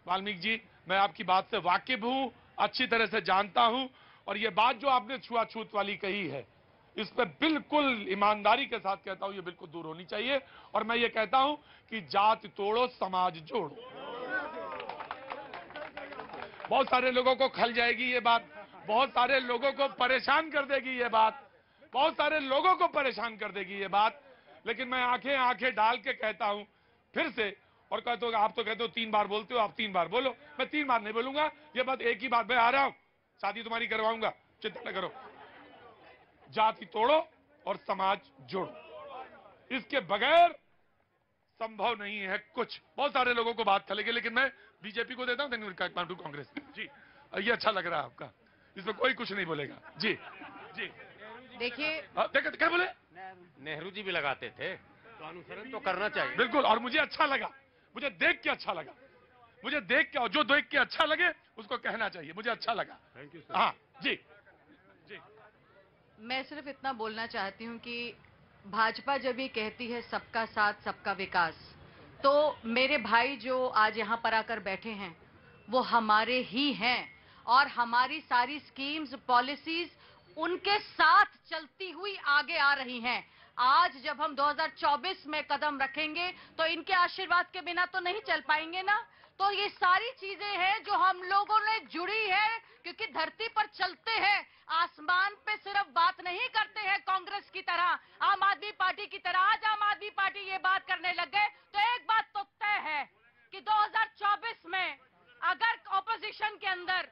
वाल्मीकि जी, मैं आपकी बात से वाकिफ हूं, अच्छी तरह से जानता हूं। और ये बात जो आपने छुआछूत वाली कही है, इस पे बिल्कुल ईमानदारी के साथ कहता हूं, ये बिल्कुल दूर होनी चाहिए। और मैं ये कहता हूं कि जात तोड़ो समाज जोड़ो। बहुत सारे लोगों को खल जाएगी ये बात, बहुत सारे लोगों को परेशान कर देगी ये बात, बहुत सारे लोगों को परेशान कर देगी ये बात। लेकिन मैं आंखें आंखें डाल के कहता हूं फिर से, और कहते हो आप तो कहते हो 3 बार बोलते हो, आप 3 बार बोलो, मैं 3 बार नहीं बोलूंगा। ये बात एक ही बात, मैं आ रहा हूं, शादी तुम्हारी करवाऊंगा, चिंता न करो। जाति तोड़ो और समाज जोड़ो, इसके बगैर संभव नहीं है कुछ। बहुत सारे लोगों को बात चलेगी, लेकिन मैं बीजेपी को देता हूं, देन टू कांग्रेस जी। ये अच्छा लग रहा है आपका, इसमें कोई कुछ नहीं बोलेगा जी। जी देखिए, क्या बोले? नेहरू जी भी लगाते थे, तो अनुसरण तो करना चाहिए। बिल्कुल, और मुझे अच्छा लगा, मुझे देख के अच्छा लगा, मुझे देख के, और जो देख के अच्छा लगे उसको कहना चाहिए, मुझे अच्छा लगा। Thank you. हाँ जी जी। मैं सिर्फ इतना बोलना चाहती हूँ कि भाजपा जब ये कहती है सबका साथ सबका विकास, तो मेरे भाई जो आज यहाँ पर आकर बैठे हैं वो हमारे ही हैं, और हमारी सारी स्कीम्स पॉलिसीज उनके साथ चलती हुई आगे आ रही हैं। आज जब हम 2024 में कदम रखेंगे तो इनके आशीर्वाद के बिना तो नहीं चल पाएंगे ना। तो ये सारी चीजें हैं जो हम लोगों ने जुड़ी है, क्योंकि धरती पर चलते हैं, आसमान पे सिर्फ बात नहीं करते हैं कांग्रेस की तरह, आम आदमी पार्टी की तरह। आज आम आदमी पार्टी ये बात करने लग गए, तो एक बात तो तय है कि 2024 में अगर ऑपोजिशन के अंदर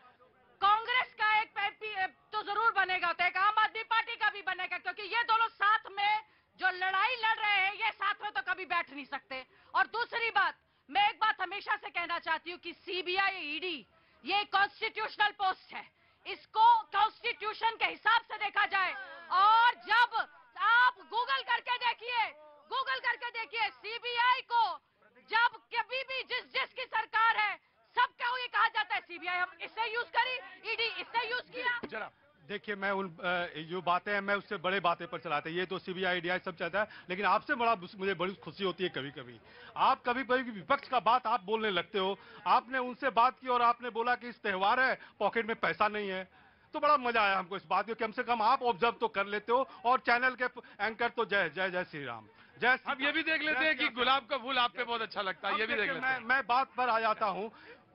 कांग्रेस का एक एमपी तो जरूर बनेगा, तो एक आम आदमी पार्टी का भी बनेगा, क्योंकि ये दोनों साथ में जो लड़ाई लड़ रहे हैं, ये साथ में तो कभी बैठ नहीं सकते। और दूसरी बात, मैं एक बात हमेशा से कहना चाहती हूँ कि सीबीआई ईडी ये कॉन्स्टिट्यूशनल पोस्ट है, इसको कॉन्स्टिट्यूशन के हिसाब से देखा जाए। और जब आप गूगल करके देखिए सीबीआई को जब कभी भी जिसकी सरकार है, सब क्या ये कहा जाता है सीबीआई हम इससे यूज करी, ईडी इससे यूज किया। देखिए, मैं उन जो बातें हैं मैं उससे बड़े बातें पर चलाते हैं, ये तो सीबीआई ईडी सब चाहता है, लेकिन आपसे मुझे बड़ी खुशी होती है कभी कभी आप कभी विपक्ष का बात आप बोलने लगते हो। आपने उनसे बात की और आपने बोला कि इस त्योहार है, पॉकेट में पैसा नहीं है, तो बड़ा मजा आया हमको इस बात को, कम से कम आप ऑब्जर्व तो कर लेते हो। और चैनल के एंकर तो जय जय जय श्री राम, जय। अब ये भी देख लेते हैं कि गुलाब का फूल आप पे बहुत अच्छा लगता है, ये भी देख लेते हैं। मैं बात पर आ जाता हूँ।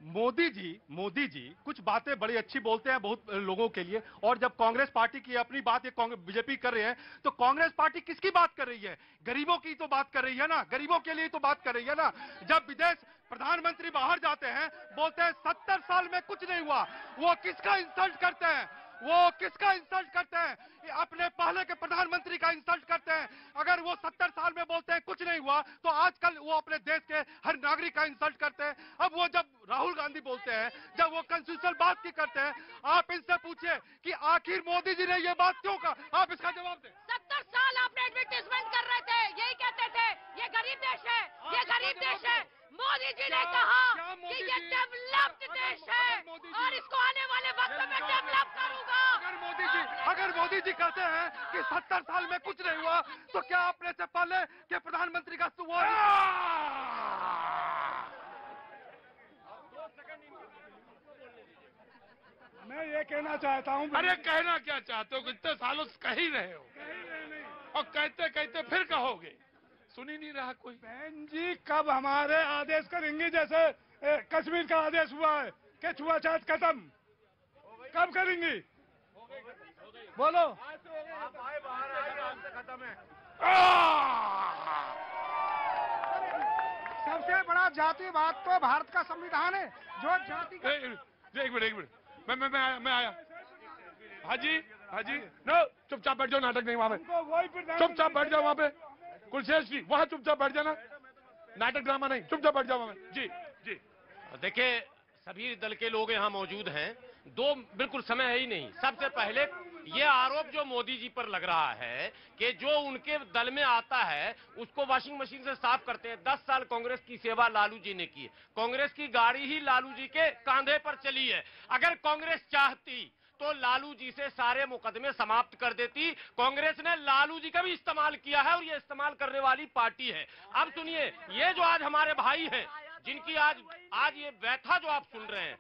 मोदी जी कुछ बातें बड़ी अच्छी बोलते हैं बहुत लोगों के लिए, और जब कांग्रेस पार्टी की अपनी बात बीजेपी कर रहे हैं, तो कांग्रेस पार्टी किसकी बात कर रही है? गरीबों की तो बात कर रही है ना, गरीबों के लिए तो बात कर रही है ना। जब विदेश प्रधानमंत्री बाहर जाते हैं, बोलते हैं 70 साल में कुछ नहीं हुआ, वो किसका इंसल्ट करते हैं? वो किसका इंसल्ट करते हैं? अपने पहले के प्रधानमंत्री का इंसल्ट करते हैं। अगर वो 70 साल में बोलते हैं कुछ नहीं हुआ, तो आजकल वो अपने देश के हर नागरिक का इंसल्ट करते हैं। अब वो जब राहुल गांधी बोलते हैं, जब वो कॉन्स्टिट्यूशनल बात की करते हैं, आप इनसे पूछिए कि आखिर मोदी जी ने ये बात क्यों कहा? आप इसका जवाब दें। 70 साल आपने एडवर्टाइजमेंट कर रहे थे, यही कहते थे ये गरीब देश है, ये गरीब देश है। मोदी जी ने कहा कि ये डेवलप्ड देश है और इसको आने वाले वक्त में डेवलप करूंगा। अगर मोदी जी कहते हैं कि 70 साल में कुछ नहीं हुआ, तो क्या अपने से पहले के प्रधानमंत्री का मैं ये कहना चाहता हूँ। अरे कहना क्या चाहते हो? इतने सालों से कह ही रहे हो, और कहते कहते फिर कहोगे, सुन ही नहीं रहा कोई। बहन जी, कब हमारे आदेश करेंगे? जैसे कश्मीर का आदेश हुआ है कि छुआछूत खत्म, कब करेंगी? बोलो। सबसे बड़ा जातिवाद तो भारत का संविधान है, जो जाति का... एक मिनट मैं आया। हाजी नो, चुपचाप बैठ जाओ, नाटक नहीं वहां पे, चुपचाप बैठ जाओ वहां पे। कुलशेष जी वहां चुपचाप बैठ जाना, नाटक ड्रामा नहीं, चुपचाप बैठ जाओ वहां। जी जी। देखिए, सभी दल के लोग यहाँ मौजूद हैं। दो बिल्कुल समय है ही नहीं। सबसे पहले ये आरोप जो मोदी जी पर लग रहा है कि जो उनके दल में आता है उसको वॉशिंग मशीन से साफ करते हैं। 10 साल कांग्रेस की सेवा लालू जी ने की। कांग्रेस की गाड़ी ही लालू जी के कांधे पर चली है। अगर कांग्रेस चाहती तो लालू जी से सारे मुकदमे समाप्त कर देती। कांग्रेस ने लालू जी का भी इस्तेमाल किया है और ये इस्तेमाल करने वाली पार्टी है। अब सुनिए, ये जो आज हमारे भाई हैं जिनकी आज ये व्यथा जो आप सुन रहे हैं,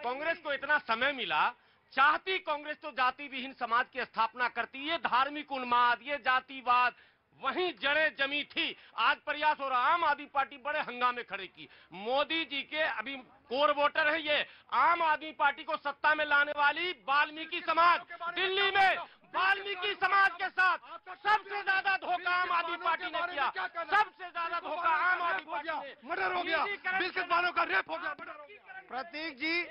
कांग्रेस को इतना समय मिला, चाहती कांग्रेस तो जाति विहीन समाज की स्थापना करती। ये धार्मिक उन्माद, ये जातिवाद वहीं जड़ें जमी थी। आज प्रयास हो रहा, आम आदमी पार्टी बड़े हंगामे खड़े की। मोदी जी के अभी कोर वोटर है ये। आम आदमी पार्टी को सत्ता में लाने वाली वाल्मीकि समाज, दिल्ली में वाल्मीकि समाज के साथ सबसे ज्यादा धोखा आम आदमी पार्टी ने किया। सबसे ज्यादा धोखा आम आदमी पार्टी ने। मर्डर हो गया, बिल्कुल वालों का रेप हो गया। प्रतीक जी